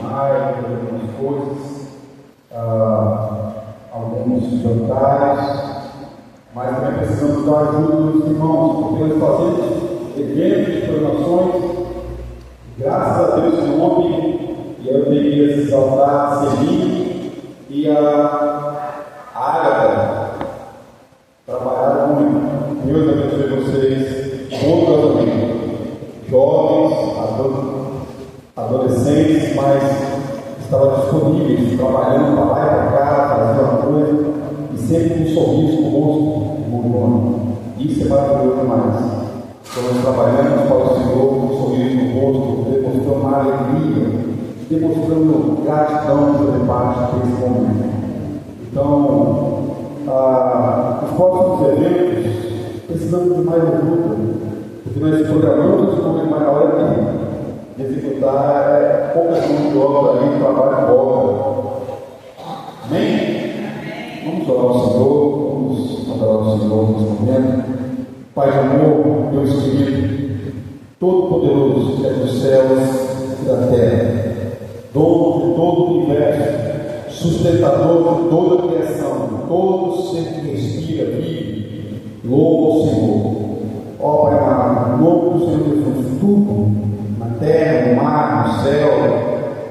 mais, fazer algumas coisas, alguns jantares, mas também precisamos da ajuda dos irmãos, porque nós fazemos eventos, programações, graças a Deus, em nome, e eu tenho que exaltar a Celine e a Ágata, trabalharam muito. Deus abençoe vocês, todos jovens, adolescentes, mas estavam disponíveis, trabalhando para lá e para cá, fazendo uma coisa, e sempre com um sorriso no rosto, irmão. Isso é maravilhoso demais. Estamos trabalhando para o Senhor com um sorriso no rosto, demonstrando uma alegria, demonstrando gratidão pela parte desse momento. Então, os próximos eventos precisamos de mais ajuda, porque nós programamos o momento, mas na hora de executar poucas mãos de obra ali, trabalho de obra. Amém? Vamos orar ao Senhor, vamos adorar ao Senhor nesse momento. Pai de amor, Deus querido, Todo-Poderoso, que é dos céus e da terra, dono de todo o universo, sustentador de toda a criação, de todo ser que respira, vive, louva o Senhor. Ó Pai amado, no nome do Senhor Jesus, tudo, na terra, no mar, no céu,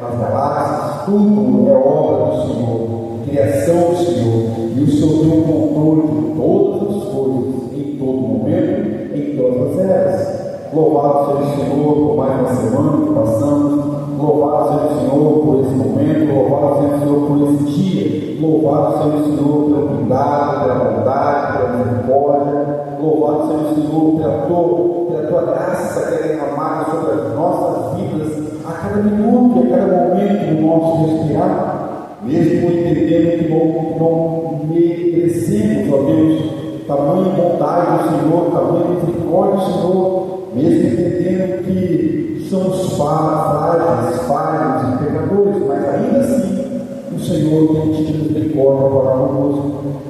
nas galáxias, tudo é obra do Senhor, criação do Senhor, e o Senhor tem o controle de todas as coisas, em todo momento, em todas as eras. Louvado seja o Senhor por mais uma semana que passamos, louvado seja o Senhor por esse momento, louvado seja o Senhor por esse dia, louvado seja o Senhor pelo cuidado, pela bondade, pela misericórdia, louvado seja o Senhor pela tua graça que é derramada sobre as nossas vidas, a cada minuto e a cada momento do nosso respirar, mesmo entendendo que não merecemos, ó Deus, tamanha bondade do Senhor, tamanha misericórdia do Senhor, mesmo entendendo que somos frágeis, falhos e pecadores, mas ainda assim o Senhor tem tido misericórdia para conosco,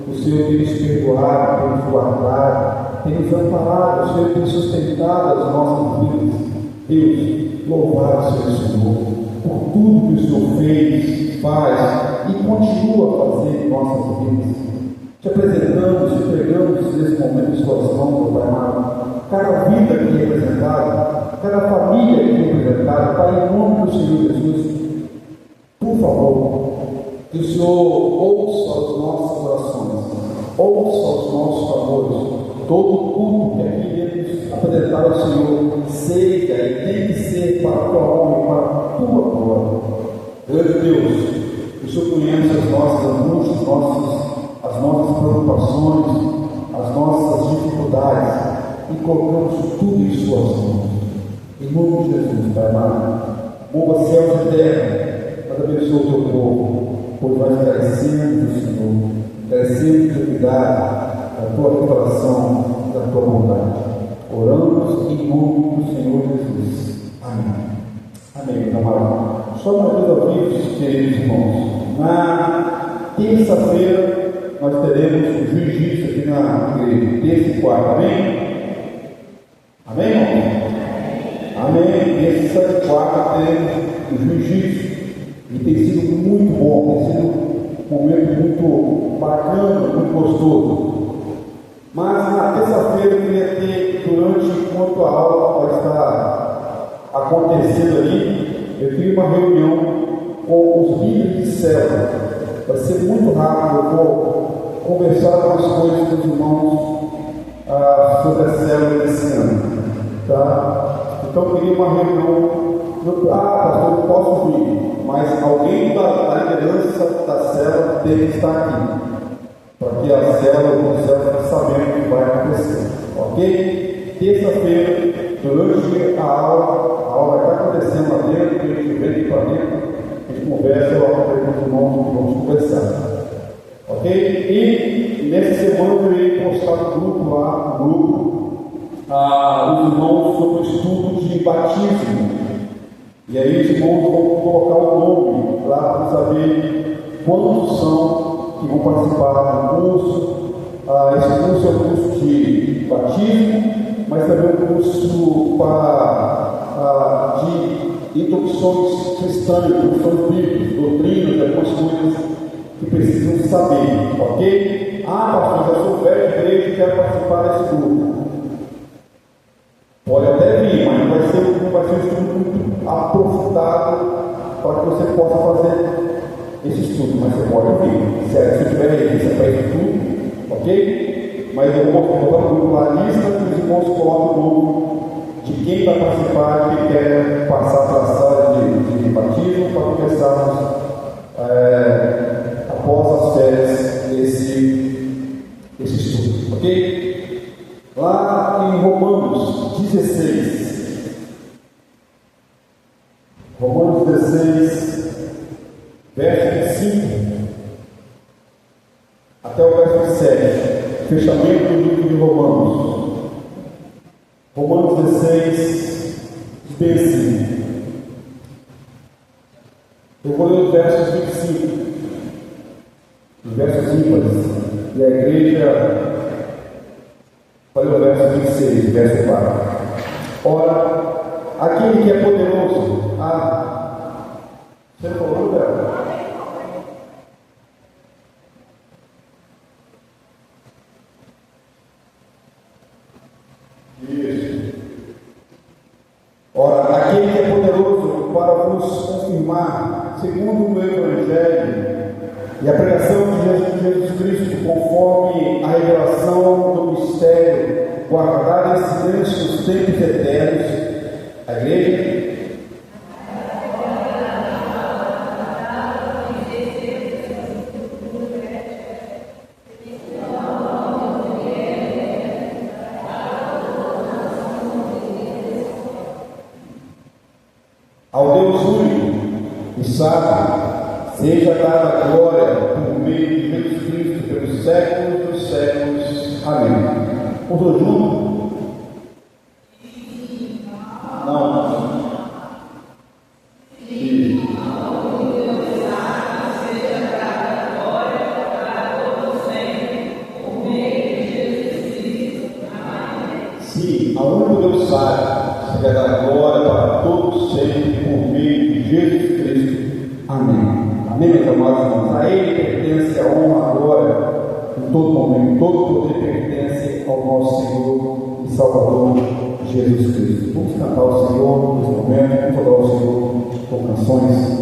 o Senhor tem nos perdoado, tem nos guardado, tem nos amparado, o Senhor tem sustentado as nossas vidas. Deus, louvado seja o Senhor por tudo que o Senhor fez, faz e continua a fazer em nossas vidas. Te apresentamos, te entregamos nesse momento de suas mãos, meu Pai amado, cada vida aqui representada, cada família aqui representada, Pai, em nome do Senhor Jesus, por favor, que o Senhor ouça as nossas orações, ouça os nossos clamores, todo o culto que aqui iremos apresentar ao Senhor, seja e tem que ser para a tua honra e para a tua glória. Grande Deus, o Senhor conhece as nossas angústias, as nossas preocupações, as nossas dificuldades, e colocamos tudo em suas mãos. Em nome de Jesus, Pai amado, mova céus e terra, mas abençoa o teu povo, pois nós carecemos do Senhor, carecemos de cuidado, da tua revelação, da tua bondade. Oramos em nome do Senhor Jesus. Amém. Amém, meu amado. Só uma coisa avisos, queridos irmãos. Na terça-feira, nós teremos o jiu-jitsu aqui na igreja, terça e quarta, amém? Amém, irmão? Amém. Terça e quarta teremos o jiu-jitsu, e tem sido muito bom, tem sido um momento muito bacana, muito gostoso. Mas na terça-feira eu queria ter, enquanto a aula vai estar acontecendo ali, eu queria uma reunião com os líderes de célula. Vai ser muito rápido, eu vou conversar algumas coisas com os irmãos sobre a célula desse ano. Tá? Então eu queria uma reunião. Pastor, eu posso vir, mas alguém da liderança da célula tem que estar aqui, para que a célula fique sabendo o que vai acontecer. Ok? Terça-feira, durante a aula vai estar acontecendo lá dentro, a gente vem aqui para dentro, a gente conversa, eu aprendi com os irmãos que vamos conversar. Ok? E nessa semana eu irei postar no grupo lá, os irmãos sobre o estudo de batismo. E aí os irmãos vão colocar o nome lá para saber quantos são que vão participar do curso. Esse curso é um curso de batismo, mas também um curso de introduções cristãs, introduções bíblicas, doutrinas, algumas coisas que precisam saber, ok? Pastor, já sou velho de igreja e quero participar desse grupo. Pode até vir, mas não vai ser um estudo muito aprofundado para que você possa fazer esse estudo, mas você pode vir. Se tiver resistência para esse estudo, ok? Mas eu vou colocar no grupo lá a lista que os irmãos colocam no grupo de quem vai participar, que quer passar para a sala de batismo para começarmos após as férias esse estudo, ok? Lá em Romanos 16, verso 5 até o verso 7, fechamento do livro de Romanos. Romanos 16, diz assim. Eu vou ler os versos 25, os versos ímpares, e a igreja vai ler o verso 26, verso 4. Ora, aquele que é poderoso, você falou, Bela? Isso. Ora, aquele que é poderoso para vos confirmar, segundo o Evangelho e a pregação de Jesus Cristo, conforme a revelação do mistério, guardada em silêncio nos tempos eternos, a igreja. Ao Deus único e sábio, seja dada a glória por meio de Jesus Cristo pelos séculos dos séculos. Amém. Os dois juntos? Não. Sim, a único Deus sábio, seja dada glória para todos sempre por meio de Jesus Cristo. Amém. Amém, meus amados irmãos. A Ele pertence a honra, a glória, em todo momento, todo poder pertence ao nosso Senhor e Salvador Jesus Cristo. Vamos cantar ao Senhor nesse momento, vamos adorar ao Senhor com canções.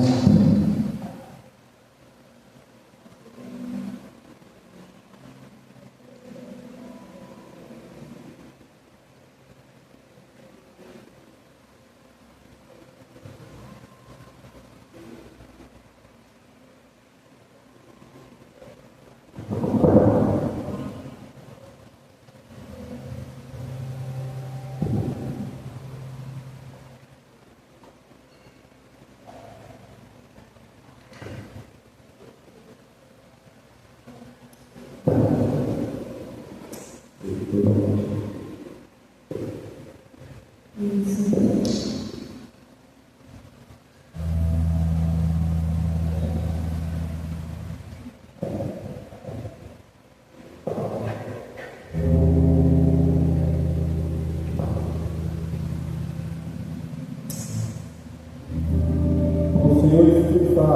O Senhor está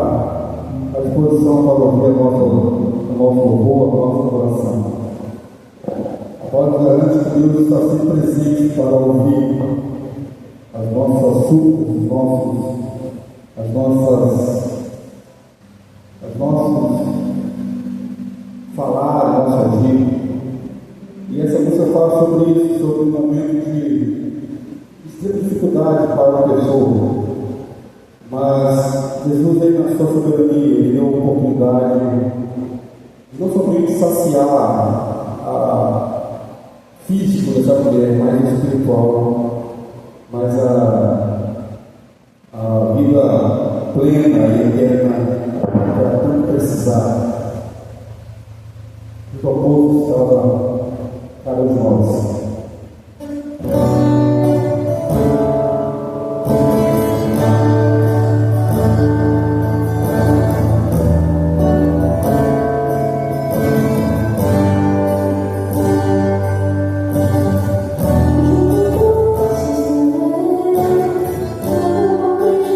à disposição para ouvir o nosso louvor, a nossa oração. Pode garantir que Deus está sempre presente para ouvir as nossas súplicas, as nossas falar, o nosso agir. E essa música fala sobre isso, sobre um momento de extrema dificuldade para uma pessoa. Mas Jesus veio na sua soberania, ele deu a oportunidade de não somente saciar a físico dessa mulher, mas espiritual, mas a vida plena e eterna que ela tanto precisava. O propósito estava para nós. Thank you.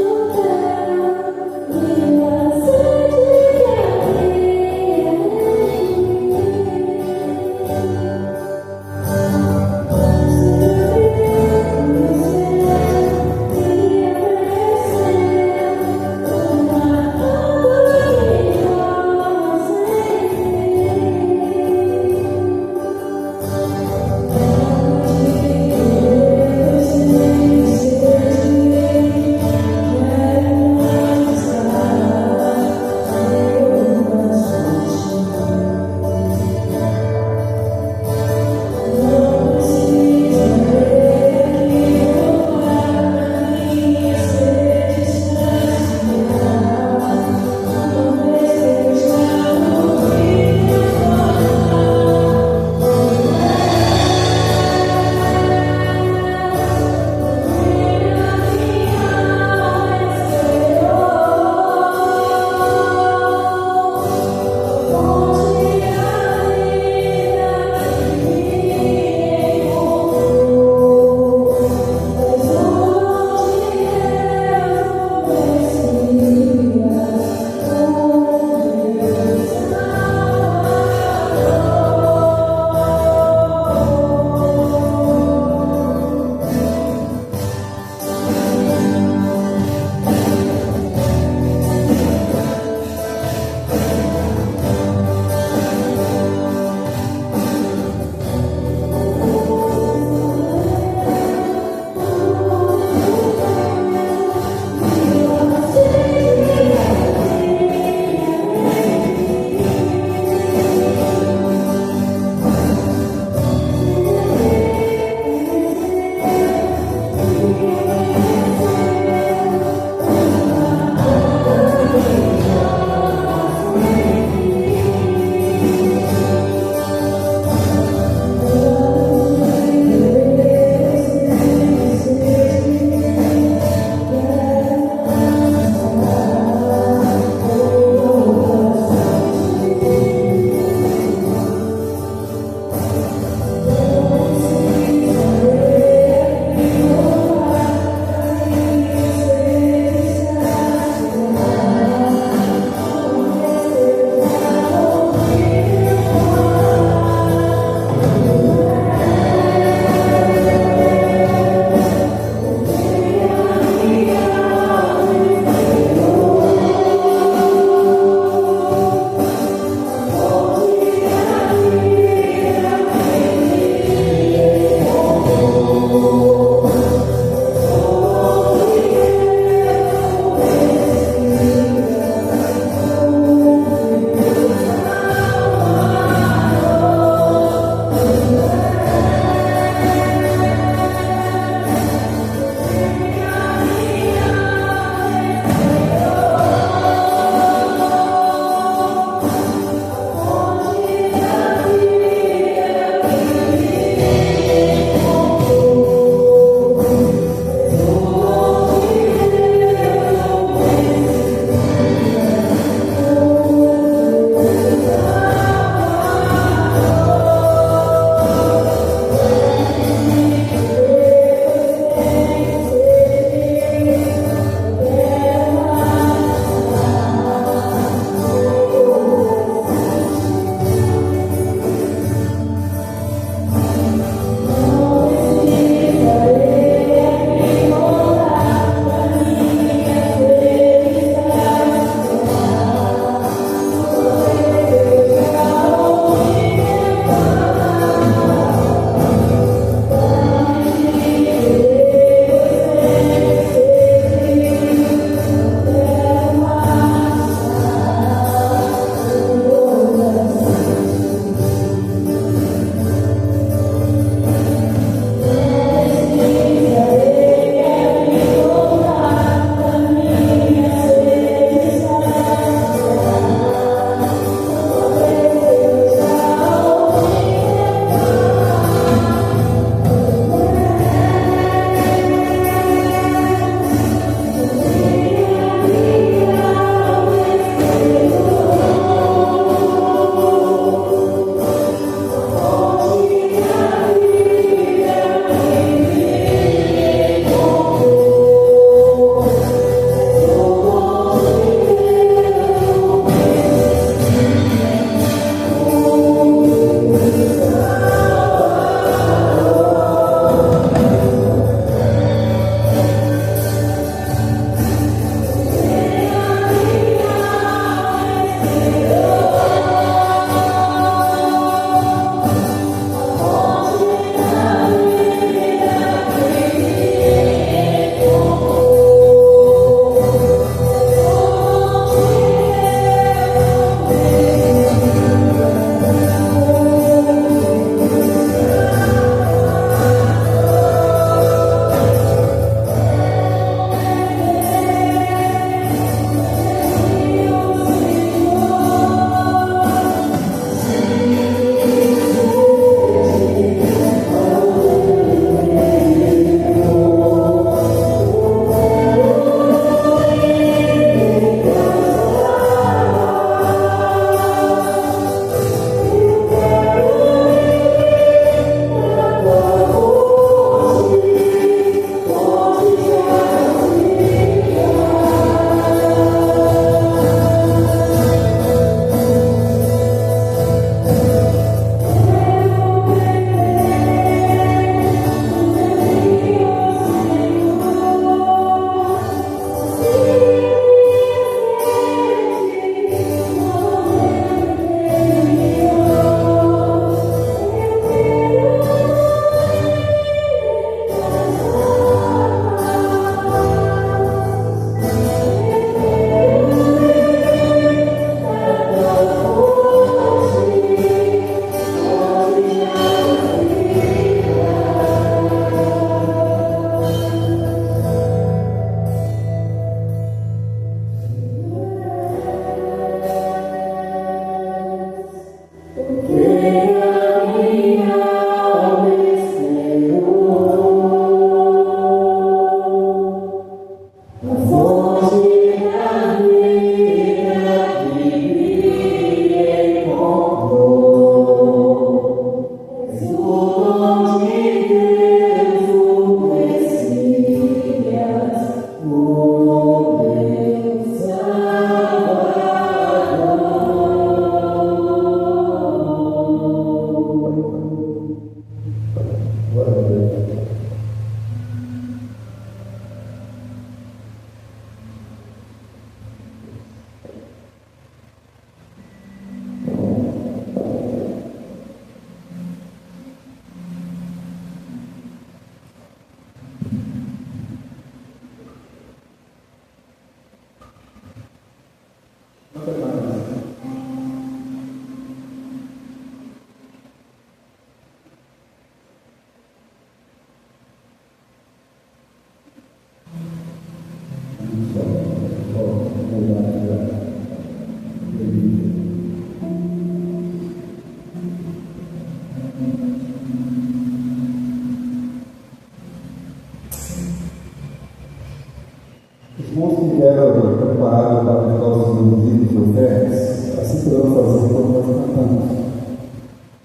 Os irmãos que vieram preparados para ajudar os irmãos e ofertas, assim podemos fazer quando nós cantamos.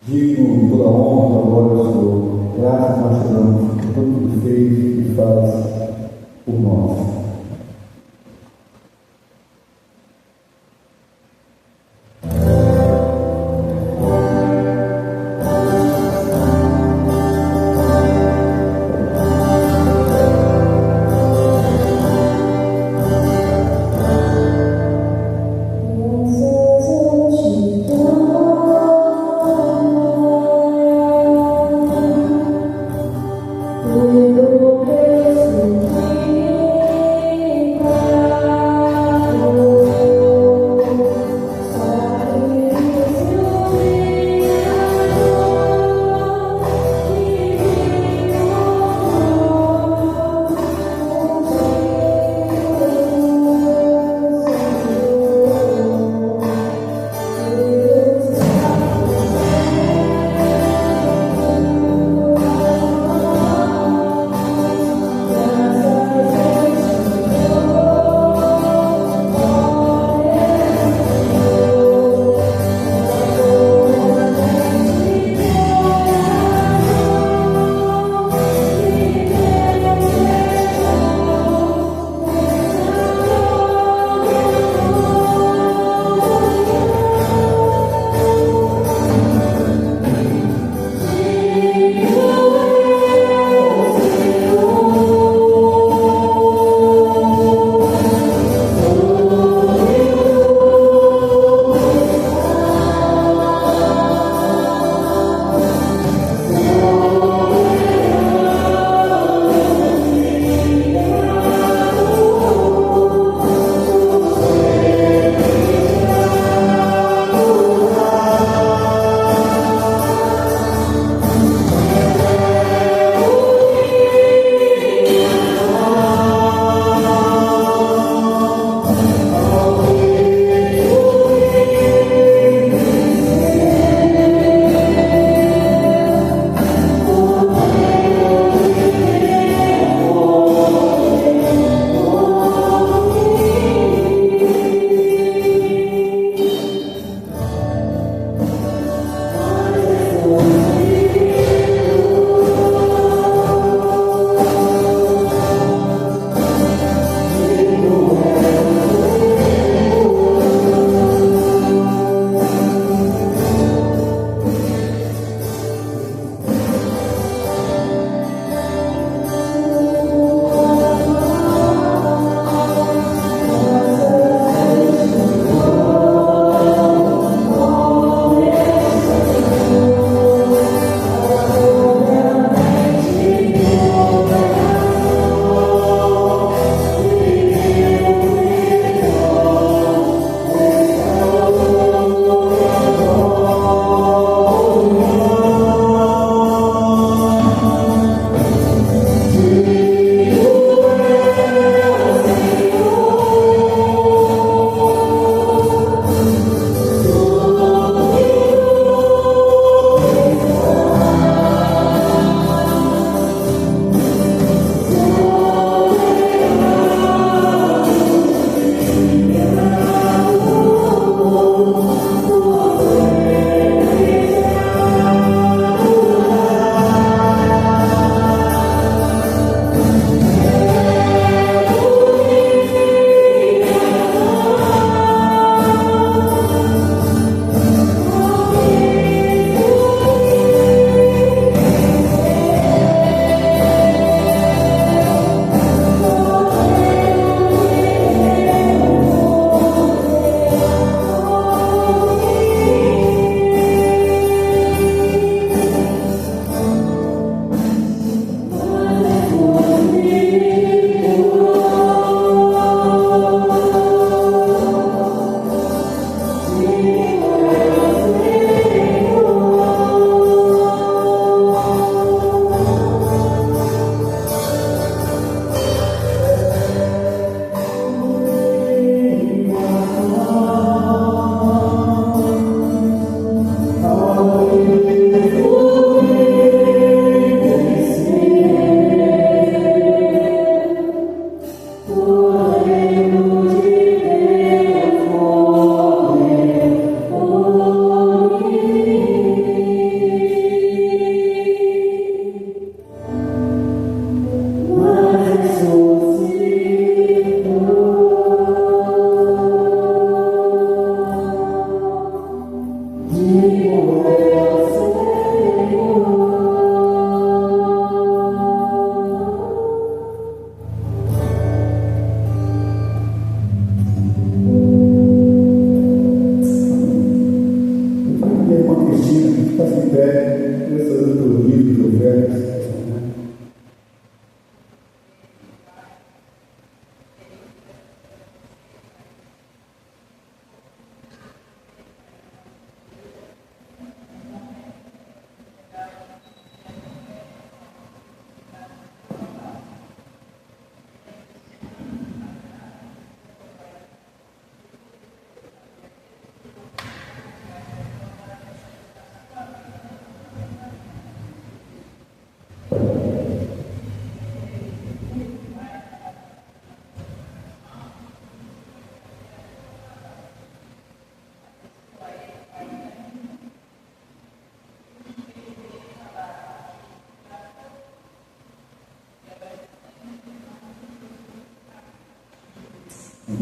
Digno de toda honra, glória ao Senhor, graças nós te damos por tudo que fez e faz por nós. Eu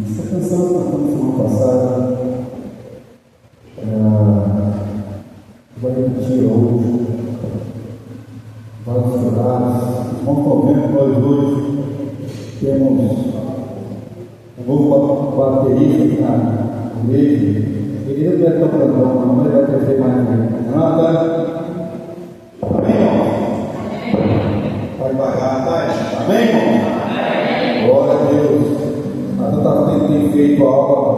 essa canção que cantamos semana passada, vai repetir hoje, vários horários. Os irmãos estão vendo que nós hoje temos um novo baterista aqui na igreja. Ele não é tão grandão, não vai crescer mais ninguém. Nada. Amém, irmão? Vai devagar, tá? Amém, irmão? Amém. Glória a Deus. Nós tem feito a aula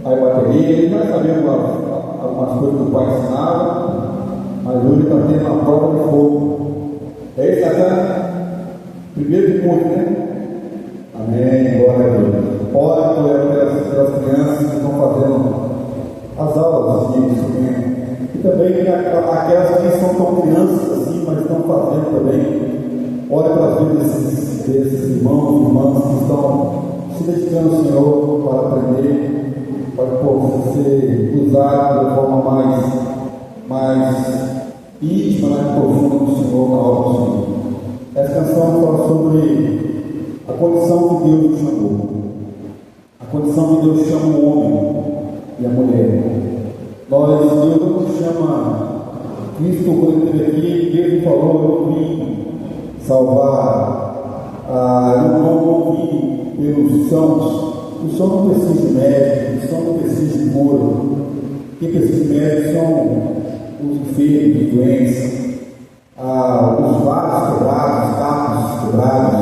aí bateria. Ele vai saber algumas coisas que o pai ensinava, mas hoje está tendo uma prova de fogo. É isso, Natan? Primeiro de muito, né? Amém, glória a Deus. Ora pelas crianças que estão fazendo as aulas de instrumento. E também aquelas que não são tão crianças assim, mas estão fazendo também. Ora pelas vidas desses irmãos e irmãs que estão se dedicando ao Senhor para aprender, para poder ser usado de forma mais íntima, mais profunda do Senhor, na obra do Senhor. Essa canção fala sobre a condição que Deus nos chamou, a condição que Deus chama o homem e a mulher. Deus não nos chama. Cristo, quando ele esteve aqui, Deus falou: eu vim salvar, eu não vim pelos sãos. O são não precisa de médico, o são não precisa de cura. Quem precisa de médico são os enfermos de doença, os vasos quebrados, os capos quebrados,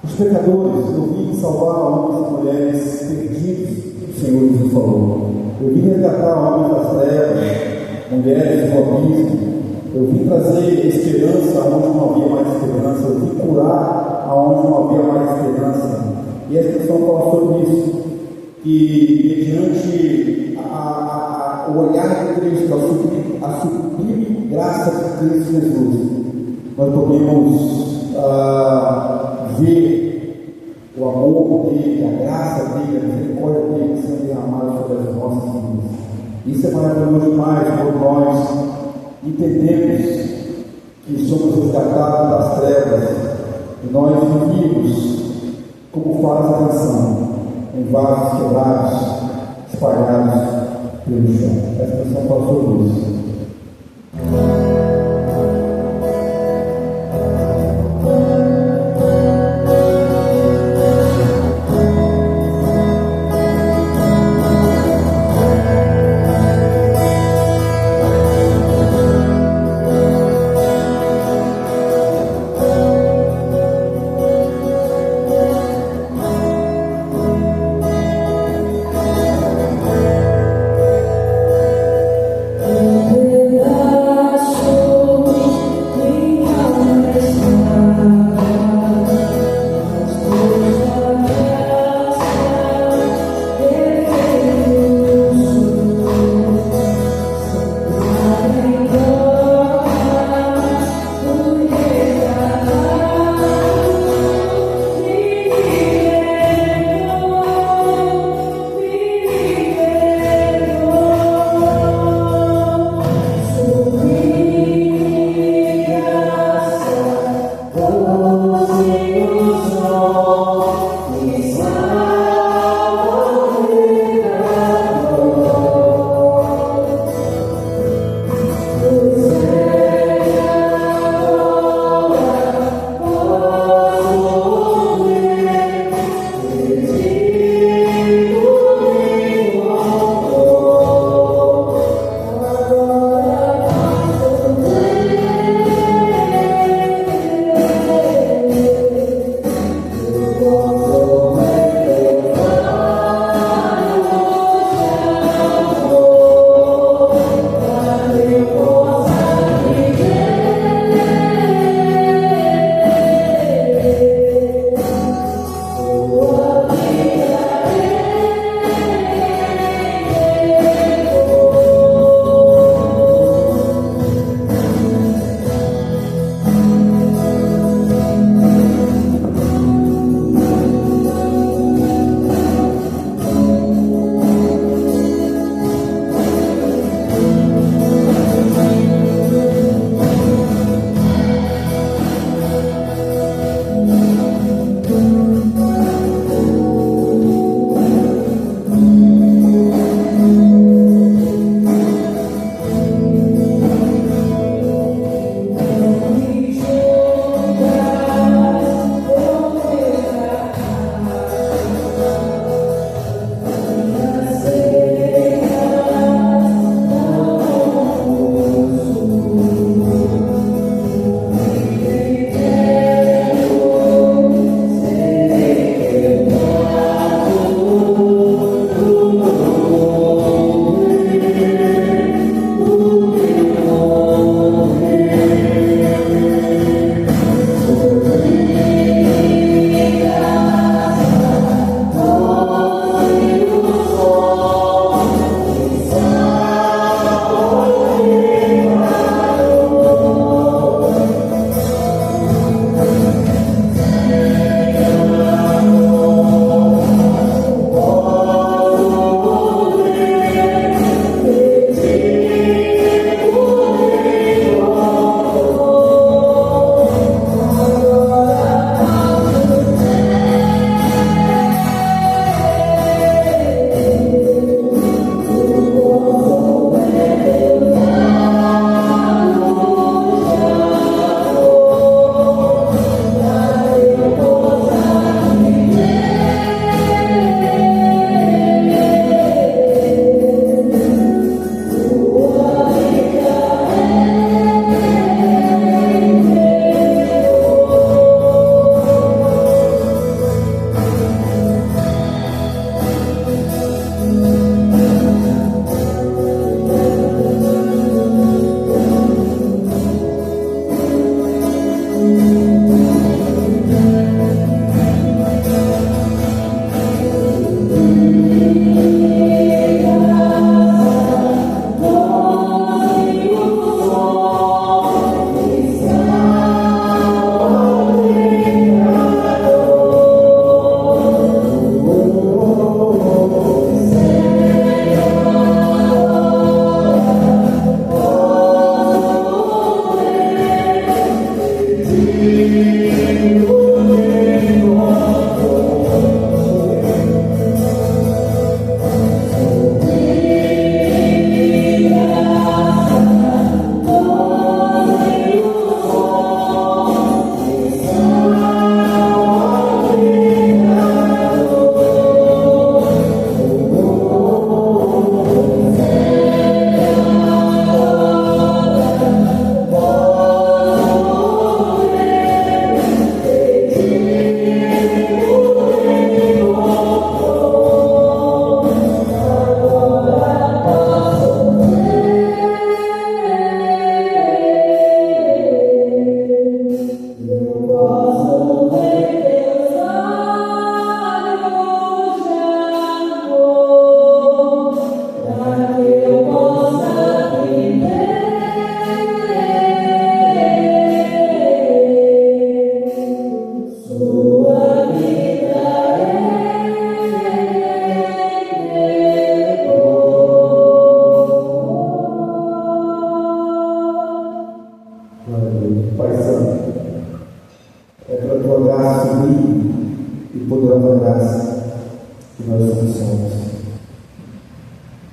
os pecadores. Eu vim salvar homens e mulheres perdidos, o Senhor nos falou. Eu vim resgatar homens das trevas, mulheres do abismo. Eu vim trazer esperança aonde não havia mais esperança. Eu vim curar aonde não havia mais esperança. E essa questão fala sobre isso, que mediante o olhar de Cristo, a sublime graça de Cristo Jesus, nós podemos ver o amor dele, a graça dele, a misericórdia dele sendo derramada sobre as nossas vidas. Isso é maravilhoso demais quando nós entendemos que somos resgatados das trevas e nós vivemos, como faz a canção, em vasos quebrados, espalhados pelo chão. Essa canção fala sobre isso. Pedaço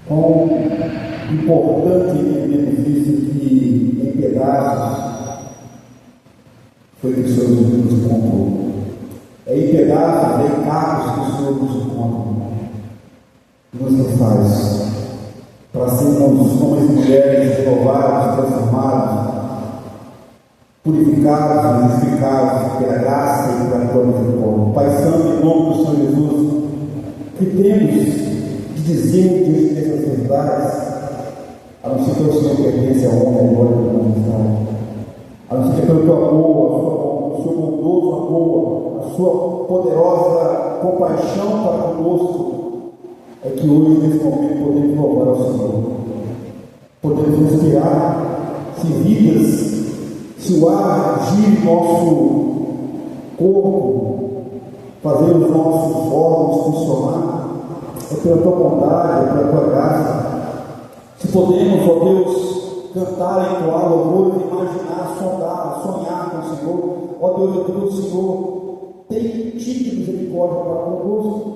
Quão importante entendemos isso, que em pedaços foi que o Senhor nos encontrou. É em pedaços, é em cacos que o Senhor nos encontra. Nos refaz para sermos homens e mulheres renovados, transformados, purificados, vivificados pela graça e pela tua misericórdia. Pai Santo, em nome do Senhor Jesus, que temos de dizer diante dessas verdades, a não ser que o Senhor pertence à honra e glória da humanidade, a não ser que pelo teu amor, o seu bondoso amor, a sua poderosa compaixão para conosco, é que hoje, nesse momento, podemos louvar ao Senhor, podemos respirar, se vidas, se o ar gire nosso corpo, fazer os nossos órgãos funcionar, é pela tua bondade, é pela tua graça. Se podemos, ó Deus, cantar, entoar louvores, imaginar, sondar, sonhar com o Senhor, ó Deus, eu digo, o Senhor tem tido misericórdia para conosco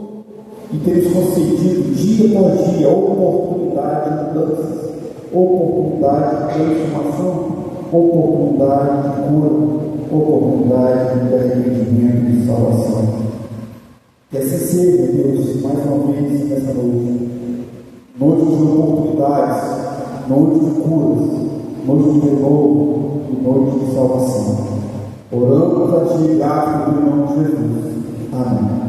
e tem nos concedido dia após dia oportunidade de mudanças, oportunidade de transformação, oportunidade de cura, oportunidade de arrependimento e de salvação. Que assim seja, Deus, mais uma vez nessa noite, noite de oportunidades, noite de curas, noite de renovo e noite de salvação. Oramos a Ti, graças no nome de Jesus. Amém.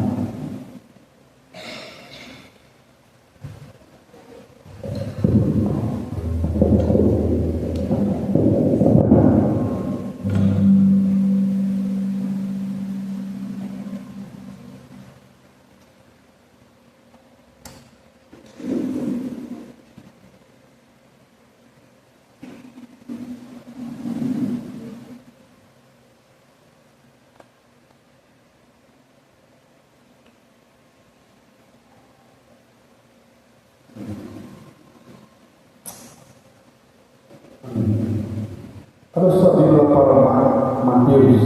Abra sua Bíblia para Mateus,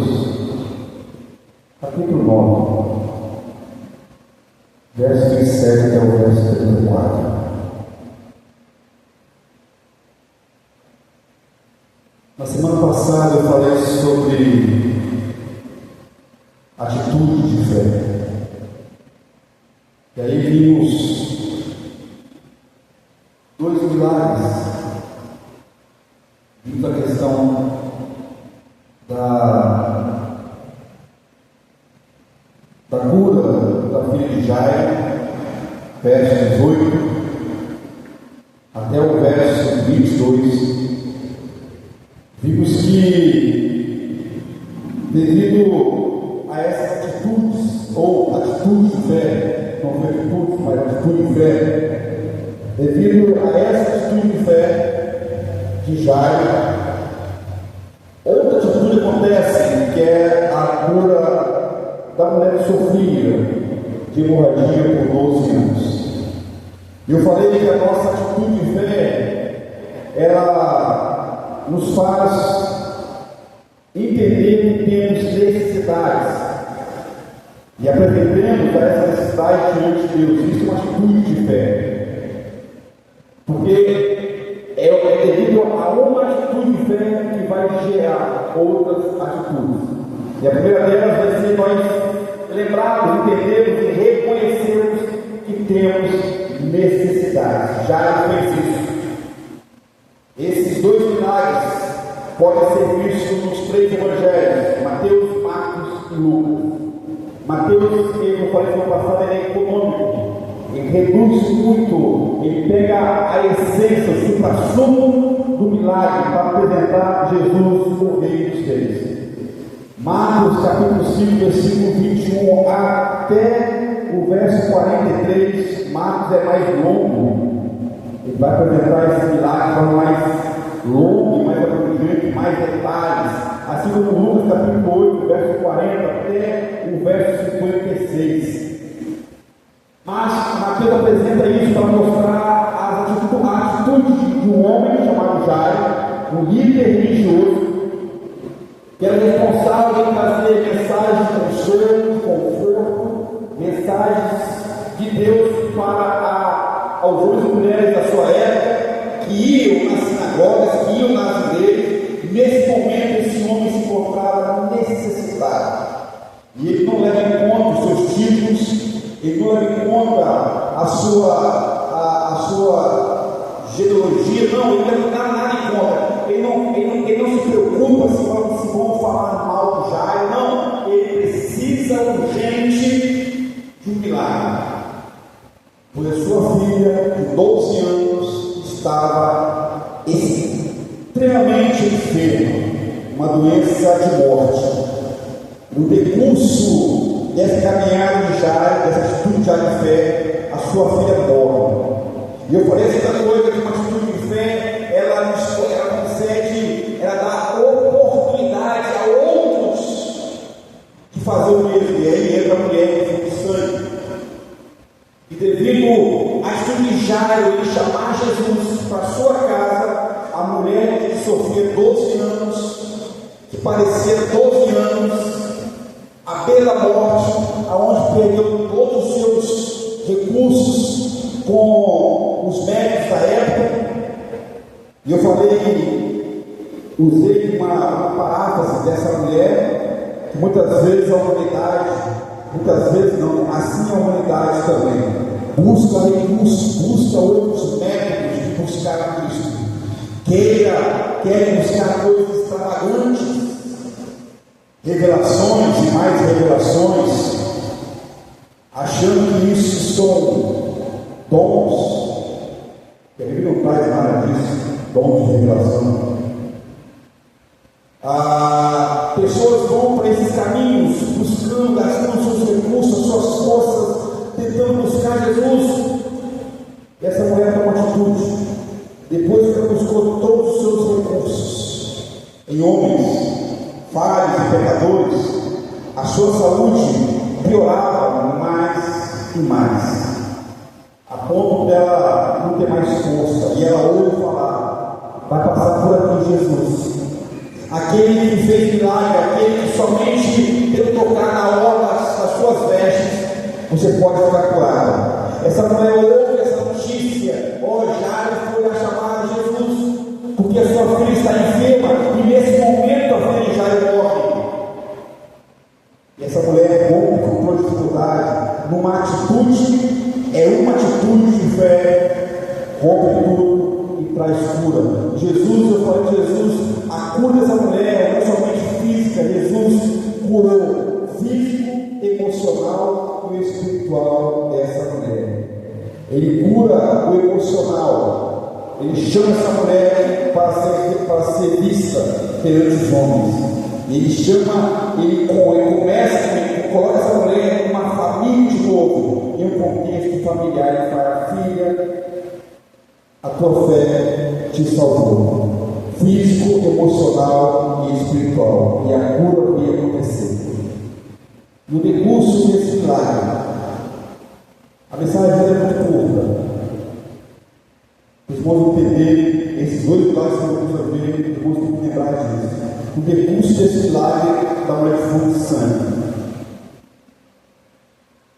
capítulo 9, verso 27 até o verso 34. Na semana passada eu falei sobre atitude de fé. E aí vimos dois milagres. Vimos a questão da cura da filha de Jairo, verso 18, até o verso 22. Vimos que, devido a essas atitudes, ou atitude de fé, não foi atitude, mas atitude de fé, devido a essa atitude de fé de Jairo, outra atitude acontece, que é a cura da mulher que sofria de hemorragia por 12 anos. E eu falei que a nossa atitude de fé, ela nos faz entender que temos necessidades e apresentemos a essa necessidade diante de Deus. Isso é uma atitude de fé, porque é devido a uma atitude de fé que vai gerar outras atitudes. E a primeira delas vai ser nós lembrarmos, entendermos e reconhecermos que temos necessidades. Já fez isso. Esses dois milagres podem ser vistos nos três evangelhos: Mateus, Marcos e Lucas. Mateus, que eu falei no passado, ele é econômico. Ele reduz muito, ele pega a essência, o supra-sumo do milagre para apresentar Jesus, o Rei dos Reis. Marcos capítulo 5, versículo 21 até o verso 43, Marcos é mais longo. Ele vai apresentar esse milagre de forma mais longa, mais abrangente, mais detalhes. Assim como Lucas capítulo 8, verso 40 até o verso 56. Mas Mateus apresenta isso para mostrar a atitude de um homem chamado Jairo, um líder religioso, que era responsável em trazer mensagens de consolo, de conforto, mensagens de Deus para a aos homens e mulheres da sua época, que iam nas sinagogas, que iam nas igrejas. Nesse momento, esse homem se encontrava necessitado. E ele não leva em conta os seus títulos, ele não leva em conta a sua genealogia, não, ele não dá nada em conta. Ele não se preocupa se vão falar mal do Jairo, não. Ele precisa urgente de um milagre. Pois a sua filha, de 12 anos, estava extremamente enferma, uma doença de morte. No decurso dessa caminhada de Jairo, dessa atitude de Jairo de fé, a sua filha morre. E eu falei essa coisa que uma atitude de fé, ela concede, ela dá oportunidade a outros de fazer o mesmo. E aí entra a mulher de sangue. E devido à atitude de Jairo, ele chamar Jesus para sua casa, a mulher que sofria 12 anos, que parecia 12 anos, à beira da morte, aonde perdeu todos os seus recursos com os médicos da época. E eu usei uma paráfrase dessa mulher, que muitas vezes a humanidade, muitas vezes não, assim a humanidade também, busca recursos, busca outros métodos de buscar a Cristo, querem buscar coisas extravagantes, revelações e mais revelações, achando que isso são dons, que a Bíblia não traz nada disso, dons de revelação. Pessoas vão para esses caminhos, buscando, gastando seus recursos, suas forças, tentando buscar Jesus. E essa mulher toma atitude, depois que ela buscou todos os seus recursos em homens falhos e pecadores, a sua saúde piorava mais e mais, a ponto dela não ter mais força. E ela ouve falar: vai passar por aqui Jesus, aquele que fez milagre, aquele que somente deu tocar na orla das suas vestes, você pode ficar curado. Essa mulher ouve essa notícia: Jairo foi a chamar Jesus, porque a sua filha está enferma, e nesse momento a filha de Jairo morre. E essa mulher rompe com dificuldade, uma atitude de fé, rompe tudo e traz cura. Eu falei de Jesus, a cura dessa mulher não somente física, Jesus curou físico, emocional e espiritual dessa mulher. Ele cura o emocional, ele chama essa mulher para ser vista perante os homens. Ele coloca essa mulher em uma família de novo, em um contexto familiar. Ele fala: filha, a tua fé te salvou, físico, emocional e espiritual, e a cura veio acontecer. No decurso desse milagre, a mensagem é muito curta. Os irmãos entenderem esses 8 milagres que eu vou ver, depois tem que lembrar disso. No decurso desse milagre da mulher de fluxo de sangue,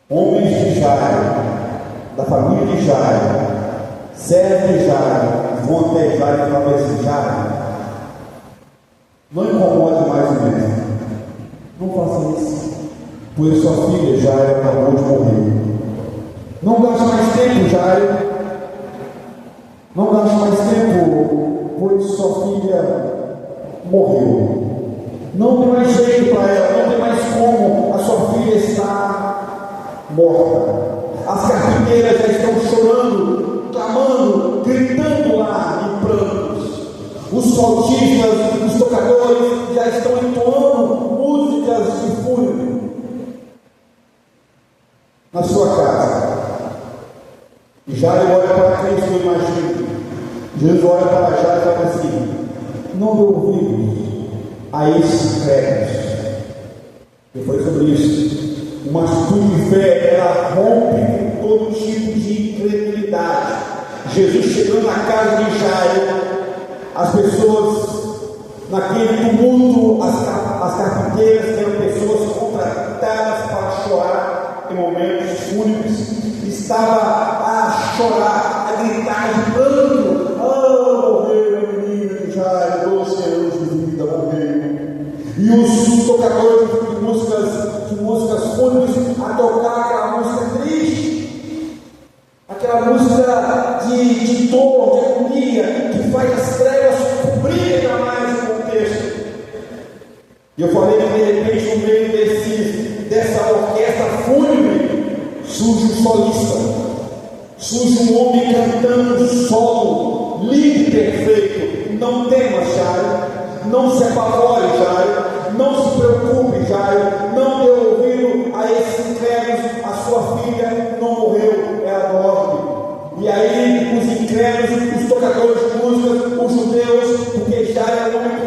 homens de Jairo, da família de Jairo, servos de Jairo, vão até Jairo e falam assim: Jairo, não incomode mais o mestre, não faça isso, pois sua filha Jairo acabou de morrer. Não gaste mais tempo, Jairo, não gaste mais tempo, pois sua filha morreu. Não tem mais jeito para ela, não tem mais como, a sua filha está morta. As carpinteiras já estão chorando, clamando, gritando lá em prantos. Os flautistas, os tocadores já estão entoando músicas de fúnebre na sua casa. E Jairo olha para Cristo, eu imagino. Jesus olha para Jairo e fala assim: não dê ouvidos a esses créditos. Eu falei sobre isso. Uma atitude de fé, ela rompe com todo tipo de incredulidade. Jesus chegando na casa de Jairo, as pessoas, naquele tumulto, as carpinteiras, que eram pessoas contratadas para chorar em momentos fúnebres, estava a chorar, a gritar de pranto: morreu a menina já, 12 anos de vida, morreu. E os tocadores de músicas fúnebres a tocar aquela música triste, aquela música de dor, de agonia, que faz as trevas cobrirem ainda mais o contexto. E eu falei que de repente, no meio dessa orquestra fúnebre, surge um solista, surge um homem cantando um solo lindo e perfeito. Não temas, Jairo, não se apavore, Jairo, não se preocupe, Jairo, não dê ouvido a esses incrédulos, a sua filha não morreu, ela dorme. E aí os incrédulos, os tocadores de música, os judeus, porque Jairo era um homem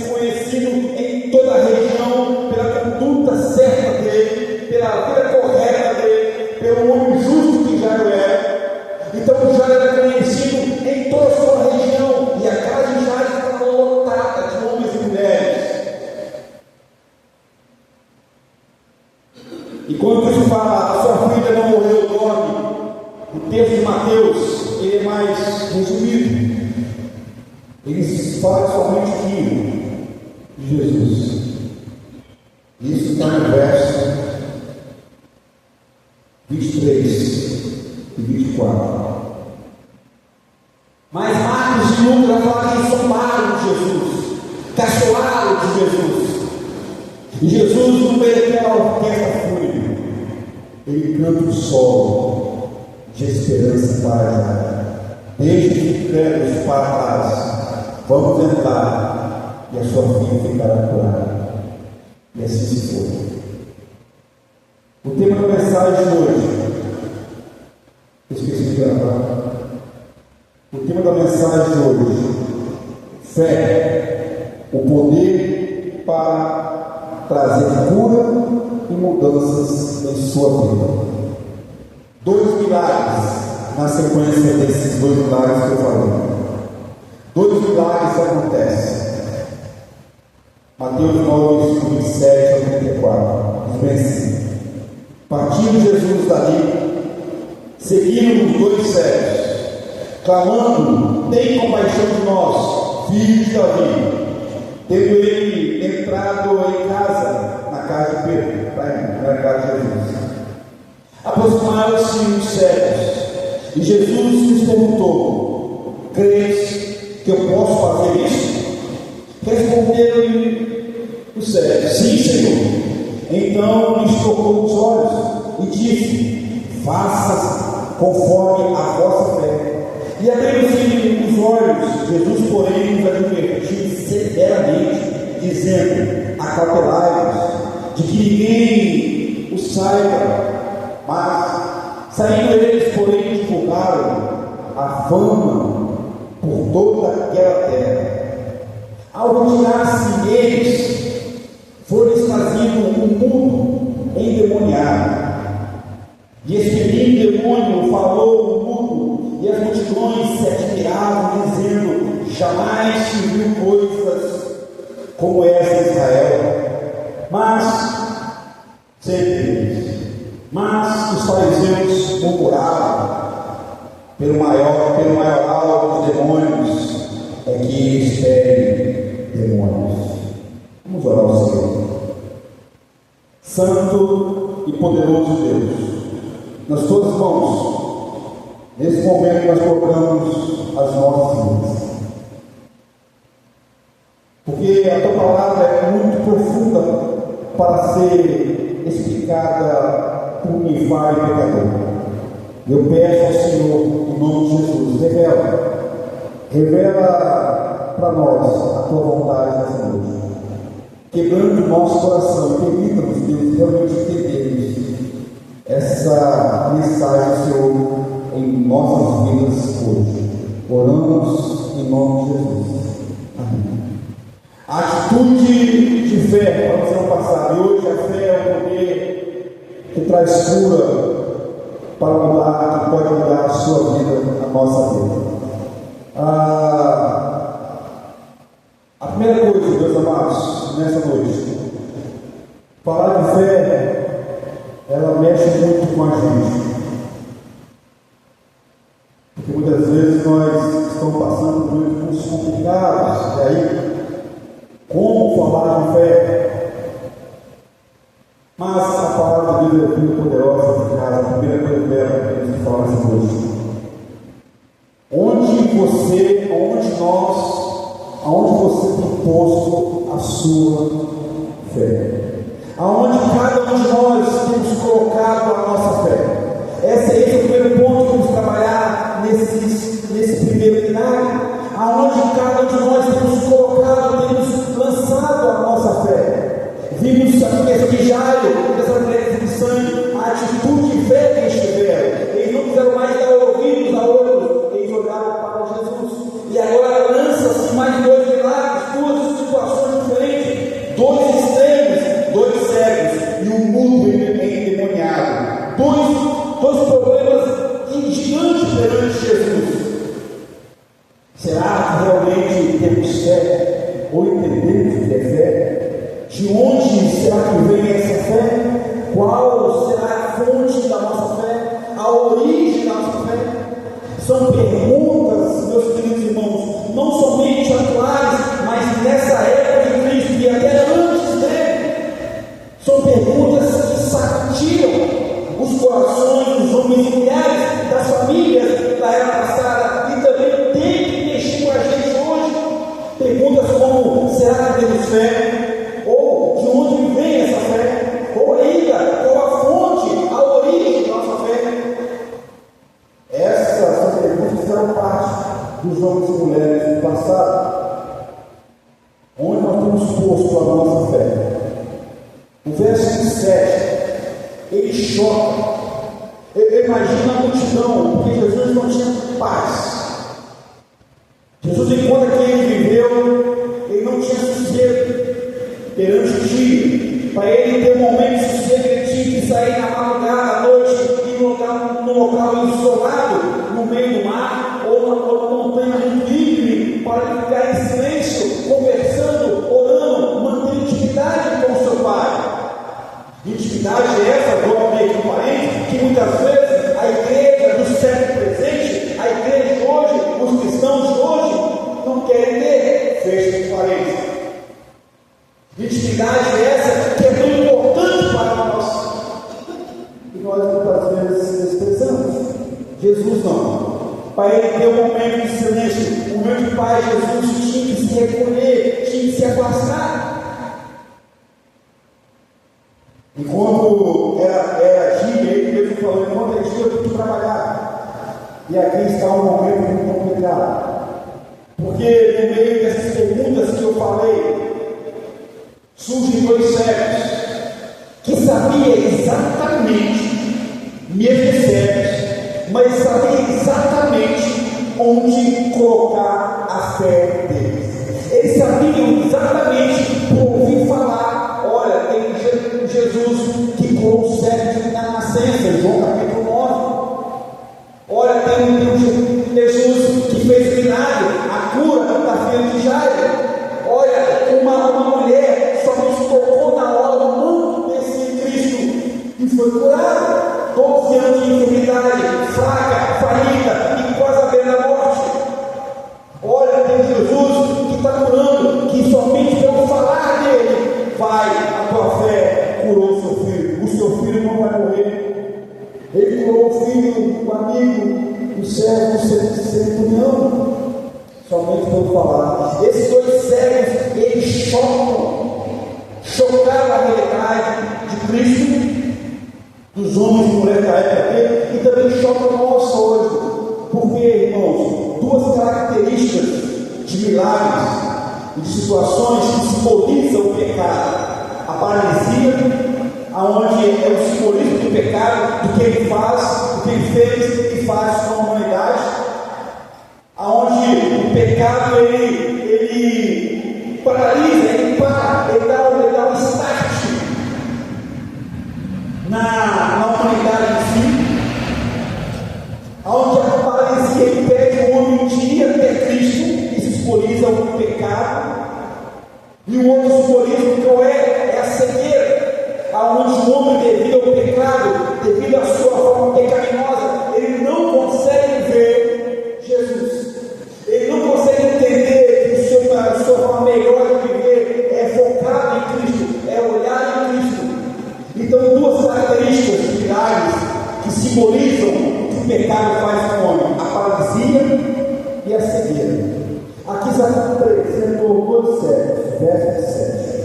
conhecido em toda a região pela conduta certa dele, pela vida correta dele, pelo homem justo que Jairo era. Então Jairo era conhecido em toda a sua região, e a casa de Jairo estava lotada de homens e mulheres. E quando isso fala, a sua filha não morreu, dorme, o texto de Mateus, ele é mais resumido. Ele fala somente de Jesus. Isso está no verso 23 e 24. Mas Marcos e Lucas falam que zombaram de Jesus, caçoaram de Jesus. E Jesus, no meio daquela orquestra fúnebre, ele canta um solo de esperança e paz. Deixe os incrédulos para trás. Vamos entrar e a sua filha ficará curada. E assim se foi. O tema da mensagem de hoje, eu esqueci de gravar. O tema da mensagem de hoje: fé, o poder para trazer cura e mudanças em sua vida. 2 milagres na sequência desses 2 milagres que eu falei. 2 milagres acontecem. Mateus 9, 27 a 34. Diz bem assim: partindo Jesus dali, seguiram os 2 cegos, clamando: tem compaixão de nós, filhos de Davi. Tendo ele entrado em casa, na casa de Pedro, na casa de Jesus, aproximaram-se os cegos, e Jesus lhes perguntou: crees que eu posso fazer isso? Responderam-lhe os cegos: sim, Senhor. Então lhes tocou os olhos e disse: faça conforme a vossa fé. E abrindo-se os olhos, Jesus, porém, nos advertiu severamente, dizendo: acautelai-vos de que ninguém o saiba. Mas, saindo eles, porém, divulgaram a fama por toda aquela terra. Ao retirar-se eles, foram trazido um mundo endemoniado. E expelindo o demônio, falou o mundo, e as multidões se admiravam, dizendo: jamais se viu coisas como essa em Israel. Mas os fariseus murmuravam: pelo maioral dos demônios é que expele demônios. Vamos orar ao Senhor. Santo e poderoso Deus, nas tuas mãos, nesse momento nós colocamos as nossas vidas, porque a tua palavra é muito profunda para ser explicada por um falho pecador. Eu peço ao Senhor, em nome de Jesus, revela para nós a tua vontade nessa noite, quebrando o nosso coração, permita-nos, Deus, realmente entendermos essa mensagem, Senhor, em nossas vidas hoje. Oramos em nome de Jesus. Amém. A atitude de fé, para você não passar, e hoje a fé é o poder que traz cura para mudar, que pode mudar a sua vida, a nossa vida. A primeira coisa, meus amados, nessa noite, falar de fé, ela mexe muito com a gente. muitas vezes nós estamos passando por momentos complicados, e aí, como falar de fé? Mas a palavra de Deus é muito poderosa, eficaz. A primeira coisa dela que a gente fala nessa noite. Aonde você tem posto a sua fé? Aonde cada um de nós temos colocado a nossa fé? Esse é o primeiro ponto que vamos trabalhar nesse primeiro milagre. Aonde cada um de nós temos colocado, temos lançado a nossa fé. Vimos aqui Jairo, dessa mulher de sangue, a atitude de fé que eles tiveram. Eles não quiseram mais dar ouvidos a outros, eles olharam para Jesus. E agora lança-se mais dois milagres, duas situações diferentes, dois extremos, dois cegos e um mundo endemoniado. Dois problemas gigantes perante Jesus. Será que realmente temos fé? Ou entendemos o que é fé? De onde será que vem essa fé? Qual será a fonte da nossa fé? A origem da nossa fé? São perguntas, meus queridos irmãos, não somente atuais, mas nessa época de Cristo e até antes dele. São perguntas que sacudiram os corações dos homens e mulheres, das famílias da era passada, e também tem que mexer com a gente hoje. Perguntas como: será que temos fé? Ou de onde vem essa fé? Ou ainda, qual a fonte, a origem da nossa fé? Essas são perguntas que fizeram parte dos homens e mulheres do passado. Onde nós temos posto a nossa fé? O verso 27, ele choca. Eu imagino a multidão, porque Jesus não tinha paz. Jesus, enquanto que ele viveu, ele não tinha sossego perante o dia. Para ele ter um momento de sossego, ele tinha que sair na madrugada, à noite, e num local isolado, no meio do mar, ou numa montanha muito livre, para ele ficar em silêncio, conversando, orando, mantendo intimidade com o seu Pai. Intimidade essa, vou abrir aqui um parênteses, que muitas vezes a igreja do século presente, a igreja de hoje, os cristãos de hoje, não querem ter. Fecha os parênteses. Intimidade essa que é tão importante para nós, e nós muitas vezes desprezamos. Jesus não. Para ele ter um momento de silêncio, um momento de paz, Jesus tinha que se recolher, tinha que se afastar. E quando era dia, ele mesmo falou: enquanto é dia, eu tenho que trabalhar. E aqui está um momento muito complicado. Porque no meio dessas perguntas que eu falei, surgem dois cegos que sabiam exatamente, mesmo cegos, mas sabiam exatamente onde colocar a fé deles. Eles sabiam exatamente por ouvir falar. Olha, tem Jesus que curou o cego de nascença, João capítulo 9. Olha, tem Jesus que fez milagre, a cura da filha de Jairo. Olha, uma mulher somente tocou na hora do manto desse Cristo e foi curada. 12 anos de enfermidade, fraca, falida e quase à beira da morte. Olha, tem Jesus que está curando, que somente pelo falar dele, vai, a tua fé curou o seu filho. O seu filho não vai morrer. Ele curou o filho, o amigo, o servo, o centurião, somente pelo falar. Esses dois cegos, eles chocaram a realidade de Cristo, dos homens e mulheres da época dele, e também chocam a nossa hoje. Porque, irmãos, duas características de milagres e de situações que simbolizam o pecado: a paralisia, aonde é o simbolismo do pecado, do que ele faz, do que ele fez e faz com a humanidade, aonde o pecado ele paralisa, ele para, ele dá um start na humanidade em si, aonde a paralisia impede o homem de ir até Cristo, isso simboliza o pecado. E o outro simbolismo que é a cegueira, aonde o homem, devido ao pecado, devido à sua forma pecaminosa, ele não consegue ver dizer. Aqui está apresentou dois cegos, verso 7.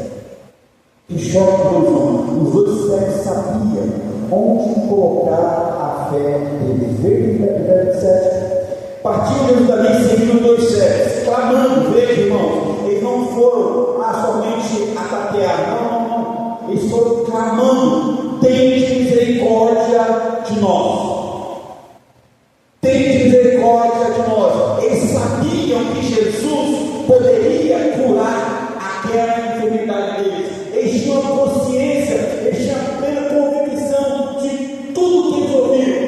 Que choque dos homens. Os dois cegos sabiam onde colocar a fé deles. Veja verso 7. Partiram eles dali e seguiram dois cegos, clamando. Veja, irmãos, eles não foram somente a tatear, não. Eles foram clamando: tem misericórdia de nós. Tem misericórdia de nós. Eles sabiam que Jesus poderia curar aquela enfermidade deles. Eles tinham consciência, eles tinham plena convicção de tudo que eles ouviram,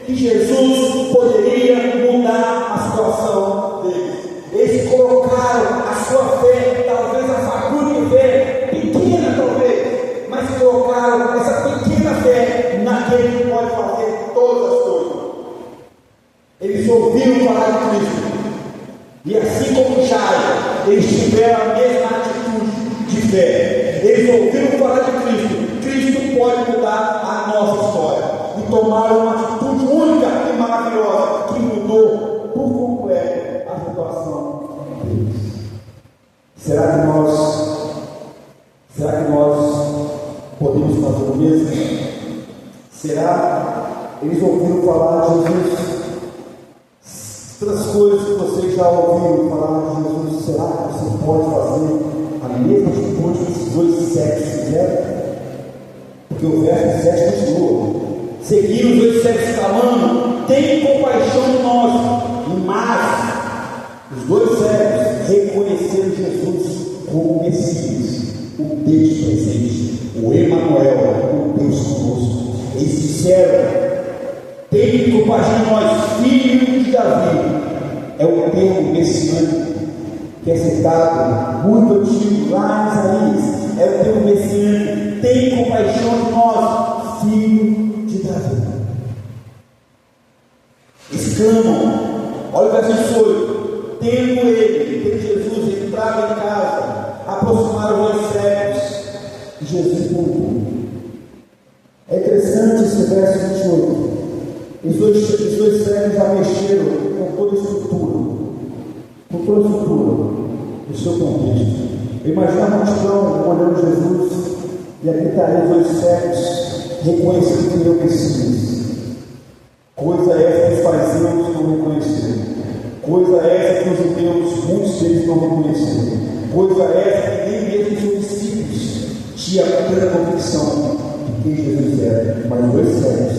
que Jesus poderia mudar a situação deles. Eles colocaram a sua fé, talvez a fagulha de fé, pequena talvez, mas colocaram essa pequena fé naquele que pode fazer todas as coisas. Eles ouviram falar de Cristo, e assim como Jairo, eles tiveram a mesma atitude de fé. Eles ouviram falar de Cristo. Cristo pode mudar a nossa história, e tomaram uma atitude única e maravilhosa, que mudou por completo a situação deles. Será que nós podemos fazer o mesmo? Será? Eles ouviram falar de Jesus. Outras coisas que vocês já ouviram falar de Jesus, será que você pode fazer a mesma atitude que esses dois cegos fizeram? Porque o verso 7 continua: seguiram os dois cegos clamando: tem compaixão de nós. Mas os dois cegos reconheceram Jesus como Messias, o Deus presente, o Emanuel, o Deus conosco. Eles disseram: tem compaixão de nós, filho de Davi. É o termo messiânico que é citado, muito antigo, lá em Isaías. É o termo messiânico: tem compaixão de nós, filho de Davi. Exclamam, olha o verso 8: tendo Jesus entrado em casa, aproximaram os dois cegos, e Jesus voltou. É interessante esse verso 28. Os dois cegos já mexeram com toda a estrutura do seu contexto. Imagina a multidão olhando Jesus, e aqui estaria os dois cegos reconhecendo que ele é o Messias. Coisa essa que os fariseus não reconheceram. Coisa essa que os judeus, muitos deles não reconheceram. Coisa essa que nem mesmo os seus discípulos tinham plena convicção de quem Jesus era. Mas os dois cegos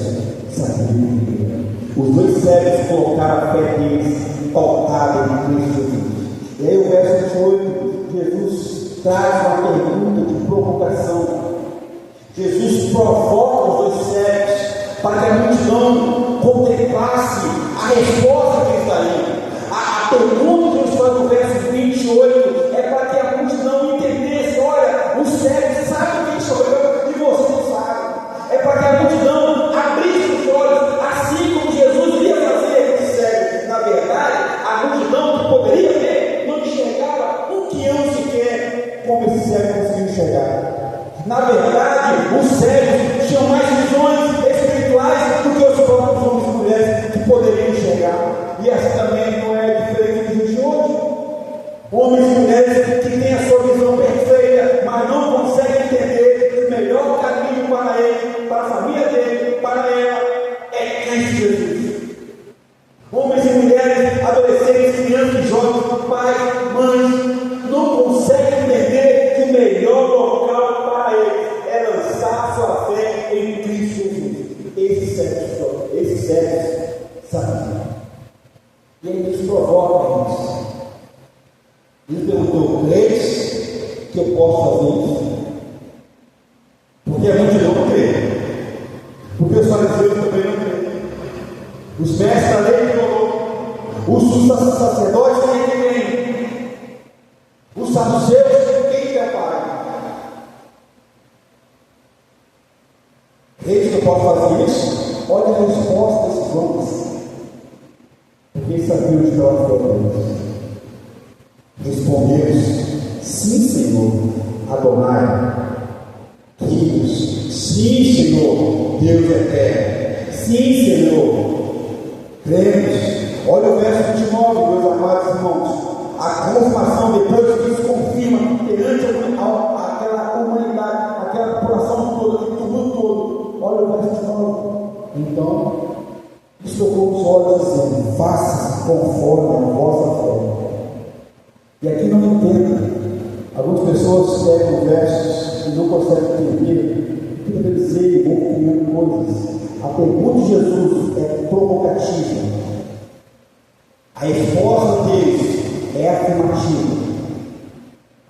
sabiam quem era. Os dois cegos colocaram a fé deles pautada em Cristo Jesus. E aí o verso 28, Jesus traz uma pergunta de provocação. Jesus provoca os dois cegos para que a multidão contemplasse a resposta que está ali. A pergunta que está no verso 28 é para que a multidão entendesse: olha, os cegos sabem quem sou eu e você não sabe. É para que a multidão abrisse os olhos, assim como Jesus iria fazer com os cegos. Na verdade, a multidão que poderia ver não enxergava um quião sequer como esses cegos conseguiam enxergar. Na verdade, os cegos tinham mais visões espirituais do que os próprios homens e mulheres que poderiam enxergar. E assim também não é diferente dos de hoje. Homens e mulheres que têm a sua visão perfeita, mas não conseguem entender que o melhor caminho para ele, para a família dele, para ela, é Cristo Jesus. Homens e mulheres, adolescentes, crianças e jovens, pais, mães, não conseguem entender que o melhor local para eles é lançar sua fé em Cristo Jesus. Esses cegos sabiam. E ele nos provoca isso. Ele perguntou: crês que eu posso fazer isso? Porque a gente não crê. Porque os fariseus também não crêem. Os mestres da lei não. Os sacerdotes nem creem. Os saduceus, quem é pai? Crês que eu posso fazer isso? Olha a resposta desses homens. Porque eles sabiam de nós Deus. Respondemos: sim, Senhor, Adonai, Deus. Sim, Senhor, Deus eterno. Sim, Senhor, cremos. Olha o verso 29, meus amados irmãos, a confirmação depois que isso confirma perante aquela humanidade, aquela população toda, aquele mundo todo. Olha o verso 9. Então, estocou os olhos dizendo: faça conforme a vossa fé. E aqui não entenda. Algumas pessoas pegam versos e não conseguem entender o que deve dizer e vão criando coisas. A pergunta de Jesus é provocativa. A resposta deles é afirmativa.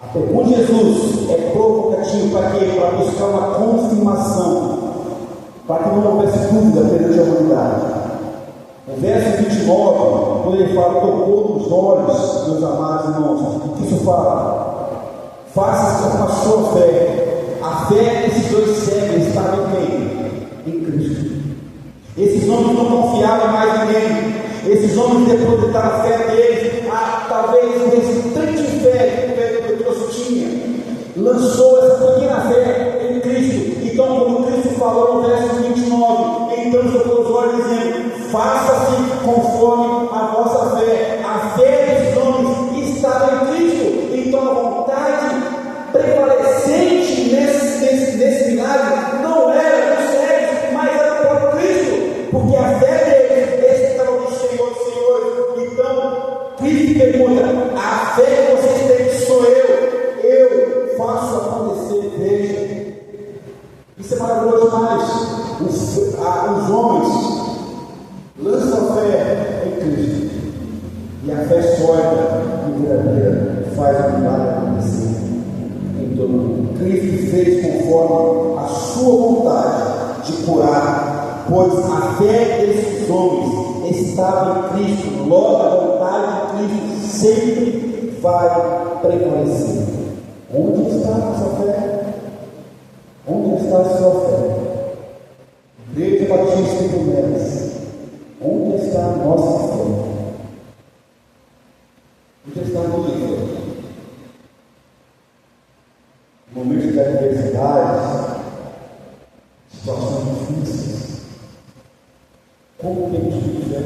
A pergunta de Jesus é provocativa para quê? Para buscar uma confirmação, para que não houvesse dúvida perante a humanidade. O verso 29, quando ele fala: tocou nos olhos, meus amados irmãos, o que isso fala? Faça com a sua fé. A fé desses dois séculos estava em quem? Em Cristo. Esses homens não confiavam mais em ninguém. Esses homens depositaram a fé deles, talvez um restante fé que Deus tinha. Lançou essa pequena fé em Cristo. Então, quando Cristo falou no verso 29, então tocou os olhos dizendo: faça-se conforme a vossa fé. A fé desses homens estava em Cristo. Então, a vontade prevalecente nesse milagre não era dos cegos, mas era o próprio Cristo, porque a fé deles, esse estava no Senhor, Senhor. Então, Cristo pergunta: a fé que vocês têm sou eu faço acontecer. Veja, isso é maravilhoso demais. Os homens lançam a fé em Cristo, e a fé sólida e verdadeira faz o milagre acontecer em todo mundo. Cristo fez conforme a sua vontade de curar, pois a fé desses homens estava em Cristo. Logo, a vontade de Cristo sempre vai prevalecer. Onde está a nossa fé? Onde está a sua fé? Igreja Batista de Neves, onde está a nossa fé? Onde está a minha fé? Momentos de adversidade, situações difíceis, como temos tido fé?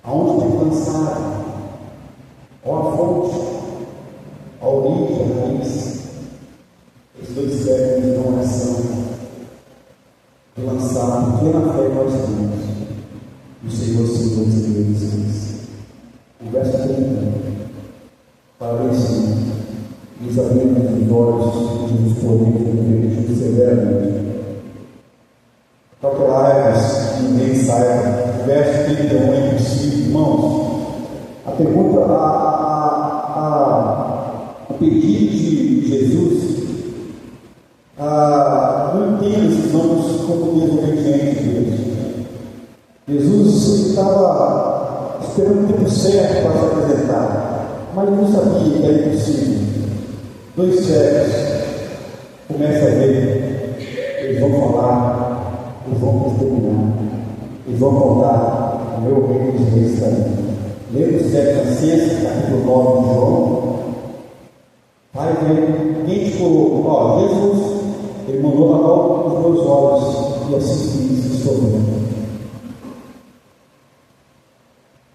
Aonde tem lançado? Qual a fonte? A origem, a raiz? Os dois séculos não oração de lançar a pequena fé que nós temos no Senhor, Senhor, Senhor. O verso 30 fala isso: nos abrimos os olhos de nos poder de severamente. Calcular-nos que ninguém saiba. O verso 31 é impossível, irmãos. A pergunta, a pedido de Jesus, não entendo esses homens como desobedientes de Deus. Jesus estava esperando o tempo certo para se apresentar, mas não sabia que era impossível. Dois cegos começam a ver, eles vão falar, eles vão testemunhar, eles vão contar: o meu reino de Deus está aí. Lembra o 7, capítulo 9 de João? Vai ver, quem te curou? Jesus, ele mandou lavar os meus olhos, e assim fiz, estou vendo.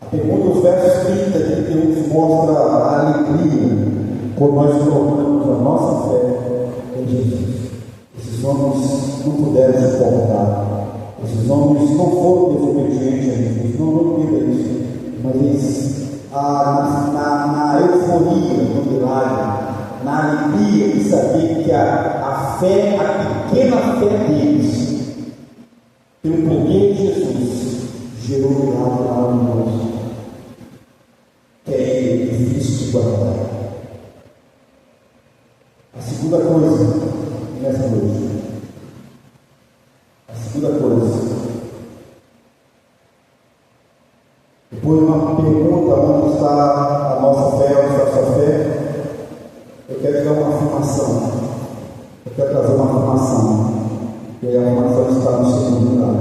A pergunta dos versos 30 e 31 mostra a alegria quando nós colocamos a nossa fé em Jesus. Esses homens não puderam suportar, esses homens não foram desobedientes a Jesus, não entendam isso, mas eles, na euforia do milagre, na alegria de saber que a fé, a pequena fé deles, pelo poder de Jesus, gerou um milagre maravilhoso, que é ele difícil de guardar. A segunda coisa nessa noite, depois de uma pergunta: onde está a nossa fé, onde está a sua fé? Eu quero dar uma afirmação. Eu quero trazer uma afirmação. E a afirmação está no segundo lugar.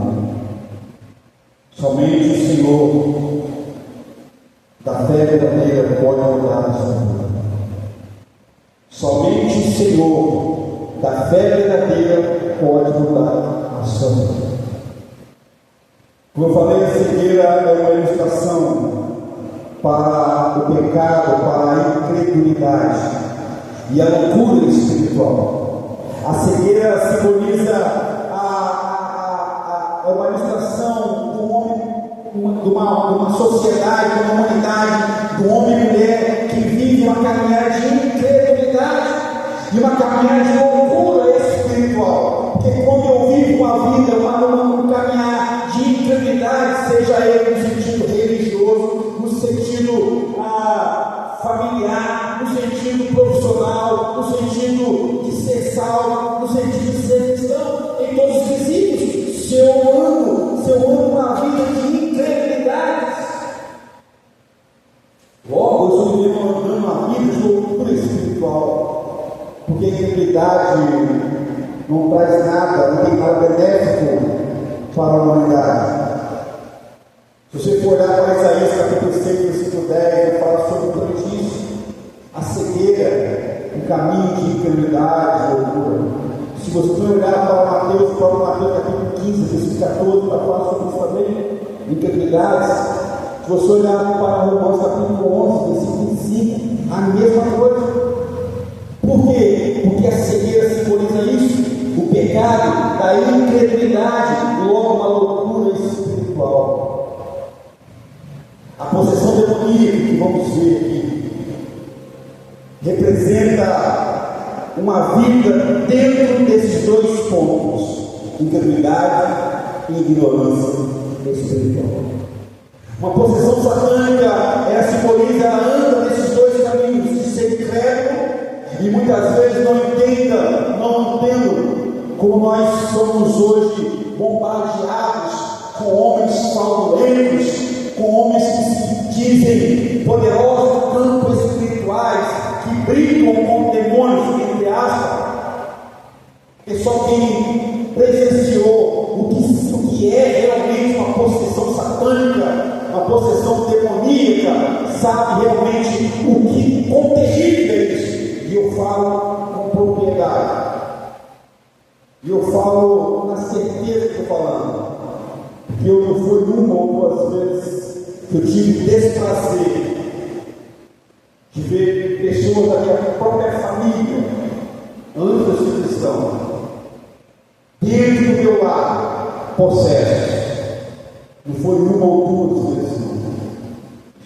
Somente o Senhor da fé verdadeira pode mudar a sua vida. Somente o Senhor da fé verdadeira pode mudar a sua vida. Como eu falei, a cegueira é uma ilustração para pecado, para a incredulidade e a loucura espiritual. A cegueira simboliza uma ilustração do homem, de uma sociedade, de uma humanidade, do homem e mulher que vive uma caminhada de incredulidade e uma caminhada de loucura espiritual. Porque quando eu vivo uma vida, um caminhar de incredulidade, seja ele no sentido religioso, no sentido familiar, no sentido profissional, no sentido de ser salvo, no sentido de ser cristão, em todos os quesitos, se eu ando uma vida de incredulidades, logo eu estou vivendo uma vida de loucura espiritual, porque a incredulidade não traz nada, não tem nada benéfico para a humanidade. Se você for olhar para Isaías capítulo 6, versículo 10, ele fala sobre isso, a cegueira, o caminho de incredulidade, loucura. Se você for olhar para Mateus capítulo 15, versículo 14, para falar sobre isso também, incredulidades. Se você olhar para Romanos capítulo 11, versículo 5, a mesma coisa. Por quê? Porque a cegueira simboliza isso, o pecado, da incredulidade, logo uma loucura espiritual. A possessão demoníaca que vamos ver aqui representa uma vida dentro desses dois pontos: incredulidade e ignorância espiritual. Uma possessão satânica, ela simboliza, ela anda nesses dois caminhos, de ser incrédulo e muitas vezes não entendo como nós somos hoje bombardeados com homens fraudulentos, com homens que se dizem poderosos no campo espirituais, que brincam com demônios, entre aspas, porque só quem presenciou o que é realmente uma possessão satânica, uma possessão demoníaca, sabe realmente quão terrível é isso. E eu falo com propriedade, e eu falo na certeza que estou falando, que eu não fui uma ou duas vezes que eu tive desprazer de ver pessoas da minha própria família, antes de eu ser cristão, dentro do meu lar, possessos. Não foi uma ou duas vezes.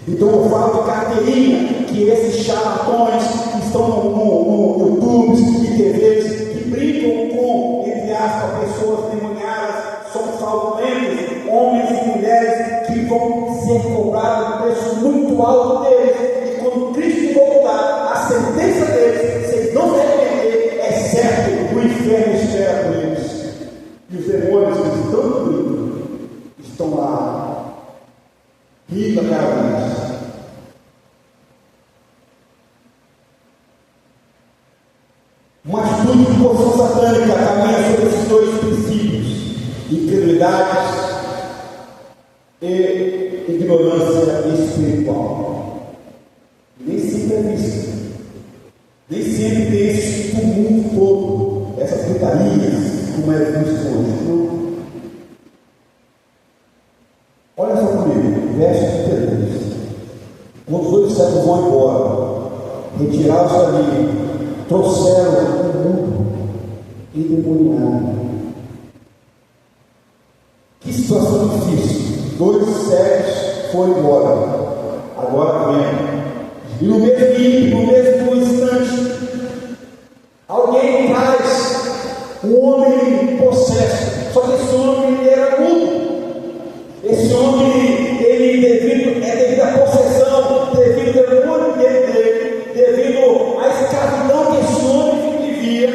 Então eu falo de carteirinha, que esses charlatões que estão no YouTube e TVs, que brincam com, entre aspas, pessoas demoniadas, são fraudulentos, homens e mulheres que vão ser cobrados um preço muito alto deles, e quando Cristo voltar, a sentença deles, se eles não se arrepender, é certo, o inferno espera por eles. E os demônios que estão lá, rindo a cara deles. Uma atitude de poção satânica caminha sobre esses dois princípios: incredulidade e ignorância espiritual. Nem sempre é visto, nem sempre tem esse tumulto todo, essas putarias, como é visto hoje. Não. Olha só comigo, verso 33. Quando os dois servos vão embora, retirados dali, trouxeram o mundo endemoniado. Que situação difícil. 2 servos foram embora. Agora vem. E no mesmo instante, alguém traz um homem possesso. Só que esse homem era mudo. Esse homem, devido à possessão, devido ao demônio dele, devido à escravidão que esse homem vivia,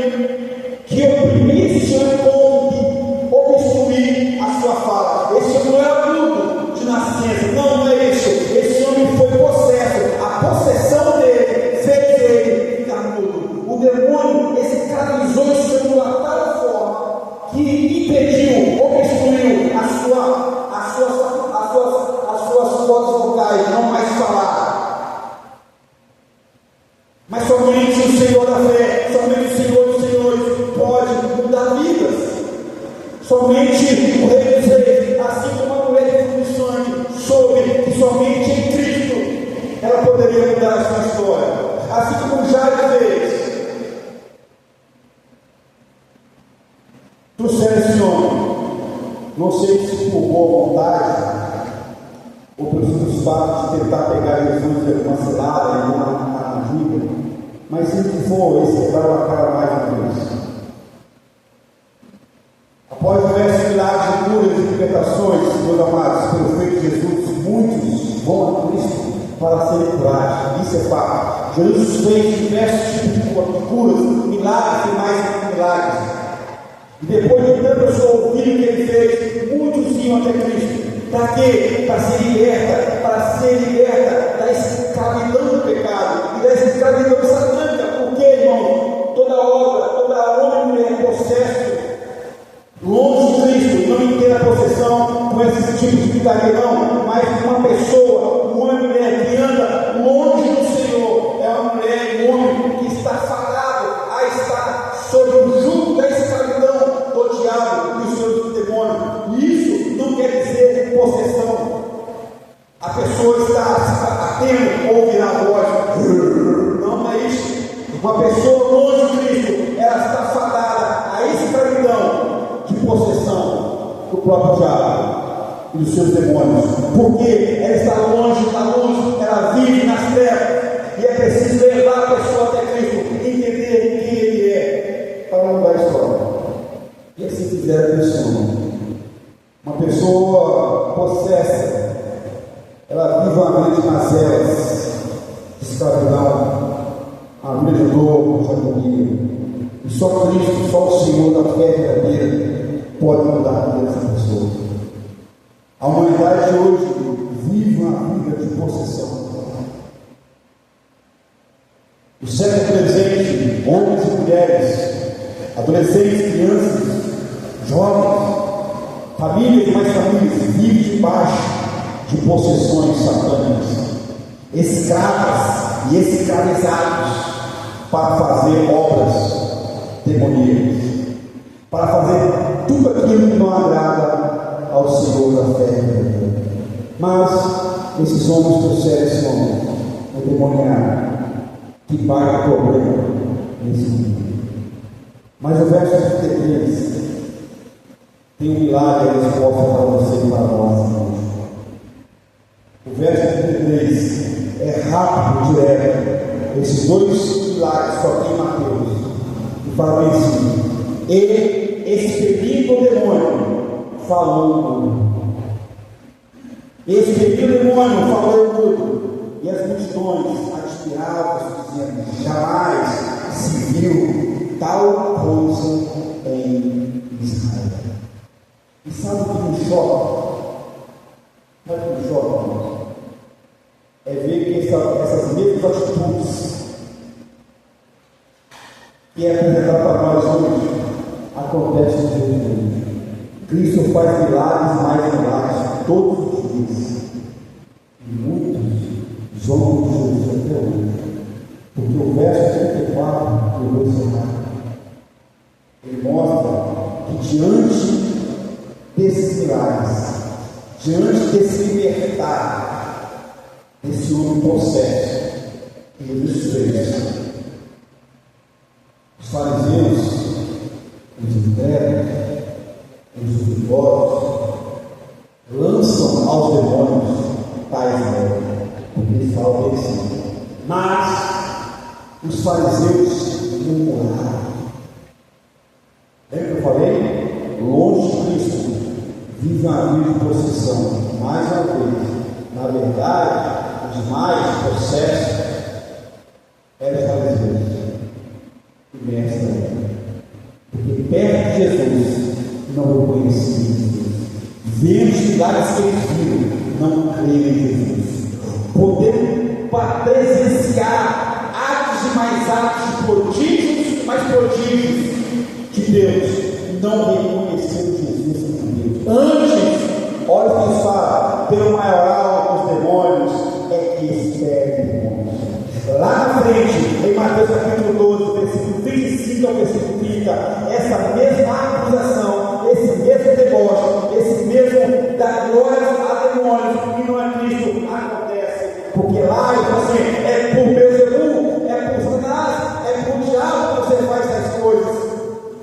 que oprimia esse homem como obstruir a sua fala. Esse homem não era mudo de nascença, não é isso. Esse homem foi possesso, a possessão dele fez ele ficar mudo. O demônio escravizou esse homem de uma tal forma que impediu, obstruiu as suas cordas vocais, não mais falar. Mas somente o Senhor da fé, somente o Senhor dos Senhores pode mudar vidas. Somente o Rei dos Reis, assim como a mulher de sangue, soube que somente em Cristo ela poderia mudar fato de tentar pegar Jesus em alguma cilada, em alguma armadilha, mas se que for, eles quebraram a cara mais uma vez. Após diversos milagres de curas e libertações, meus amados, pelo feito de Jesus, muitos vão a Cristo para serem curados. Isso é fato. Jesus fez diversos tipos de curas, milagres e mais milagres. E depois de tanto só ouvir o que ele fez, muitos iam até Cristo. Para quê? Para ser liberta da escravidão do pecado e da escravidão satânica. Porque, irmão, toda obra, toda homem é possesso longe de Cristo, não entenda a possessão com esse tipo de pitaria, não, mas uma pessoa, uma mulher que anda longe do Senhor, é uma mulher, um homem que está fadado a estar sob o jugo da escravidão do diabo e os seus demônios. Isso não quer dizer possessão. A pessoa está atento a ouvir a voz, não é isso. Uma pessoa longe de Cristo, ela está fadada a escravidão de possessão do próprio diabo e dos seus demônios, porque ela está longe, ela vive nas trevas, e é preciso levar a pessoa até Cristo, entender quem Ele é, para mudar a história. E assim fizer a pessoa, uma pessoa possessa, ela vive uma vida de mazelas, de escravidão, uma vida de dor, de agonia. E só Cristo, só o Senhor da fé verdadeira pode mudar a vida dessa pessoa. A humanidade hoje vive uma vida de possessão. No século presente, homens e mulheres, adolescentes, crianças, jovens, famílias e mais famílias vivem debaixo de possessões satânicas, escravas e escravizados para fazer obras demoníacas, para fazer tudo aquilo que não agrada ao Senhor da fé. Mas esses homens trouxeram esse momento, o demoniado, que vai o problema nesse mundo. Mas o verso 33 tem um milagre e resposta para você e para nós. O verso 33 é rápido, direto. Esses dois milagres só tem Mateus. E fala assim: ele, expelindo o demônio, falou. Expelindo o demônio, falou tudo. E as multidões admiravam, dizendo: jamais se viu tal coisa em Israel. E sabe o que me choca? Sabe o que me choca, irmãos? É ver que essas mesmas atitudes que é apresentado para nós hoje acontecem no dia de hoje. Cristo faz milagres, mais milagres todos os dias. E muitos zombam de Jesus até hoje. Porque o verso 34, eu vou encerrar, ele mostra que diante desses milagres, diante desse libertar, desse homem possesso, Jesus fez. Os fariseus, os incrédulos, os orgulhosos, lançam aos demônios tais obras, porque eles estão obedecendo. Mas os fariseus murmuraram. Lembra que eu falei? Longe de Cristo, vive uma vida de possessão. Mais uma vez, na verdade, os mais possessos eram fariseus e mestres, porque perto de Jesus não reconheciam Jesus. Vendo os milagres que eles viram, não creem em Jesus. Podendo presenciar atos e mais atos de prodígios, mais prodígios de Deus, não reconheceram Jesus como Deus. Antes, olha o que eles falam: pelo maioral dos demônios é que expele demônios. Lá na frente, em Mateus capítulo 12, versículo 25 ao versículo 30, essa mesma acusação, esse mesmo deboche, esse mesmo da glória a demônios que não é Cristo, acontece. Porque lá ele fala assim: é por Beelzebul, é por Satanás, é por diabo que você faz essas coisas.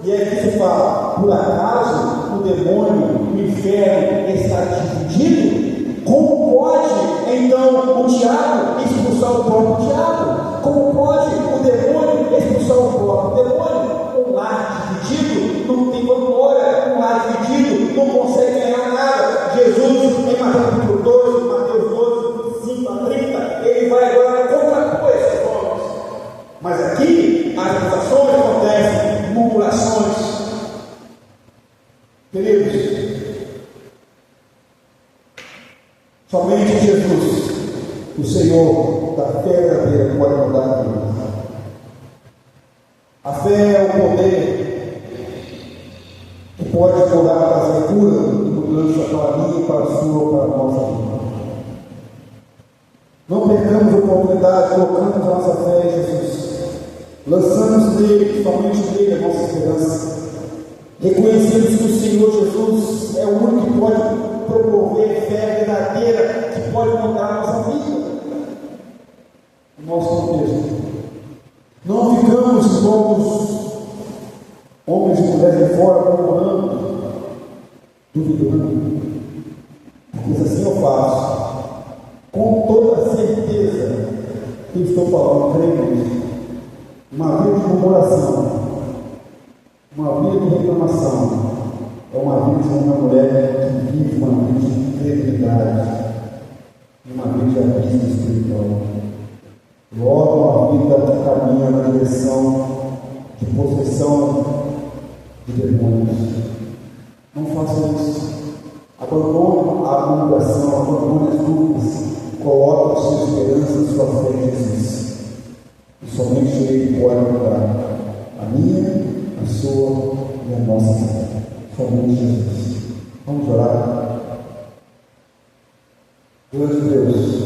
E aí se fala: por acaso o demônio, o inferno está dividido? Como pode, então, o diabo expulsar o próprio diabo? Como pode o demônio expulsar o próprio demônio? Um lar dividido não tem glória, um lar dividido não consegue ganhar nada. Jesus, em Mateus 12, Mateus 12, 5 a 30, ele vai agora contrapor esses homens. Mas aqui, as acusações acontecem, murmurações. Queridos, somente Jesus, o Senhor da fé verdadeira, pode mudar a vida. A fé é o poder que pode curar, trazer cura e mudança para a minha, para a sua, para a nossa vida. Não percamos a oportunidade, colocamos a nossa fé em Jesus, lançamos nele, somente nele, a nossa esperança. Reconhecemos que o Senhor Jesus é o único que pode promover fé verdadeira, que pode mudar a nossa vida, o nosso contexto. Não ficamos como os homens e mulheres de fora, murmurando, duvidando, porque assim eu faço, com toda certeza que eu estou falando, creio nisso. Uma vida de murmuração, uma vida de reclamação, é uma vida de uma mulher que vive uma vida de integridade, uma vida de abismo espiritual. Logo, uma vida que caminha na direção de possessão de demônios. Não faça isso. Abandone a murmuração, abandone as dúvidas, coloque a sua esperança e sua fé em Jesus. E somente Ele pode mudar a minha, a sua e a nossa vida. Somente Jesus. Vamos orar. Deus de Deus,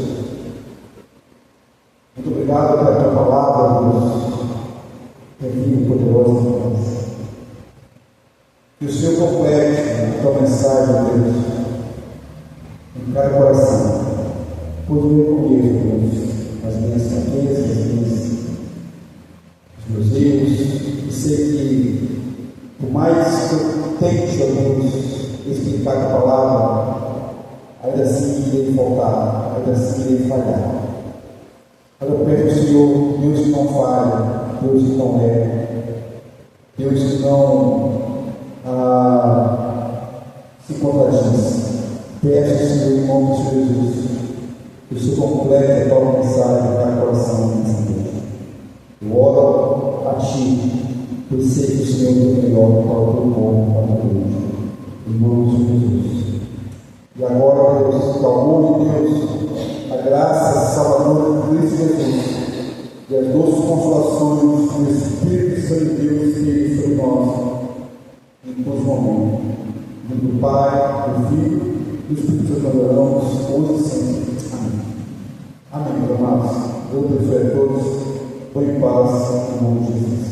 muito obrigado pela tua palavra, Deus, que é viva e poderosa em nós. Que o Senhor complete a tua mensagem, Deus, em cada coração. Pois eu reconheço, Deus, as minhas fraquezas, os meus erros, e sei que, por mais que eu tente, ó Deus, explicar a palavra, ainda assim irei faltar, ainda assim irei falhar. Mas eu peço ao Senhor, Deus que não falha, Deus que não erra, Deus que não se contradiz. Peço ao Senhor, em nome de Jesus, que o Senhor complete a tua mensagem para o coração nessa noite. Eu oro a Ti, eu sei que o Senhor é melhor para o teu povo, para o teu Deus. Em nome de Jesus. E agora, Deus, que o amor de Deus, a graça salvadora de Cristo Jesus e as doces consolações do Espírito Santo de Deus que Ele sobre nós, em todos os momentos. Do Pai, do Filho e do Espírito Santo, adoramos hoje e sempre. Amém. Amém, meus amados. Deus abençoe a todos. Foi em paz, em nome de Jesus.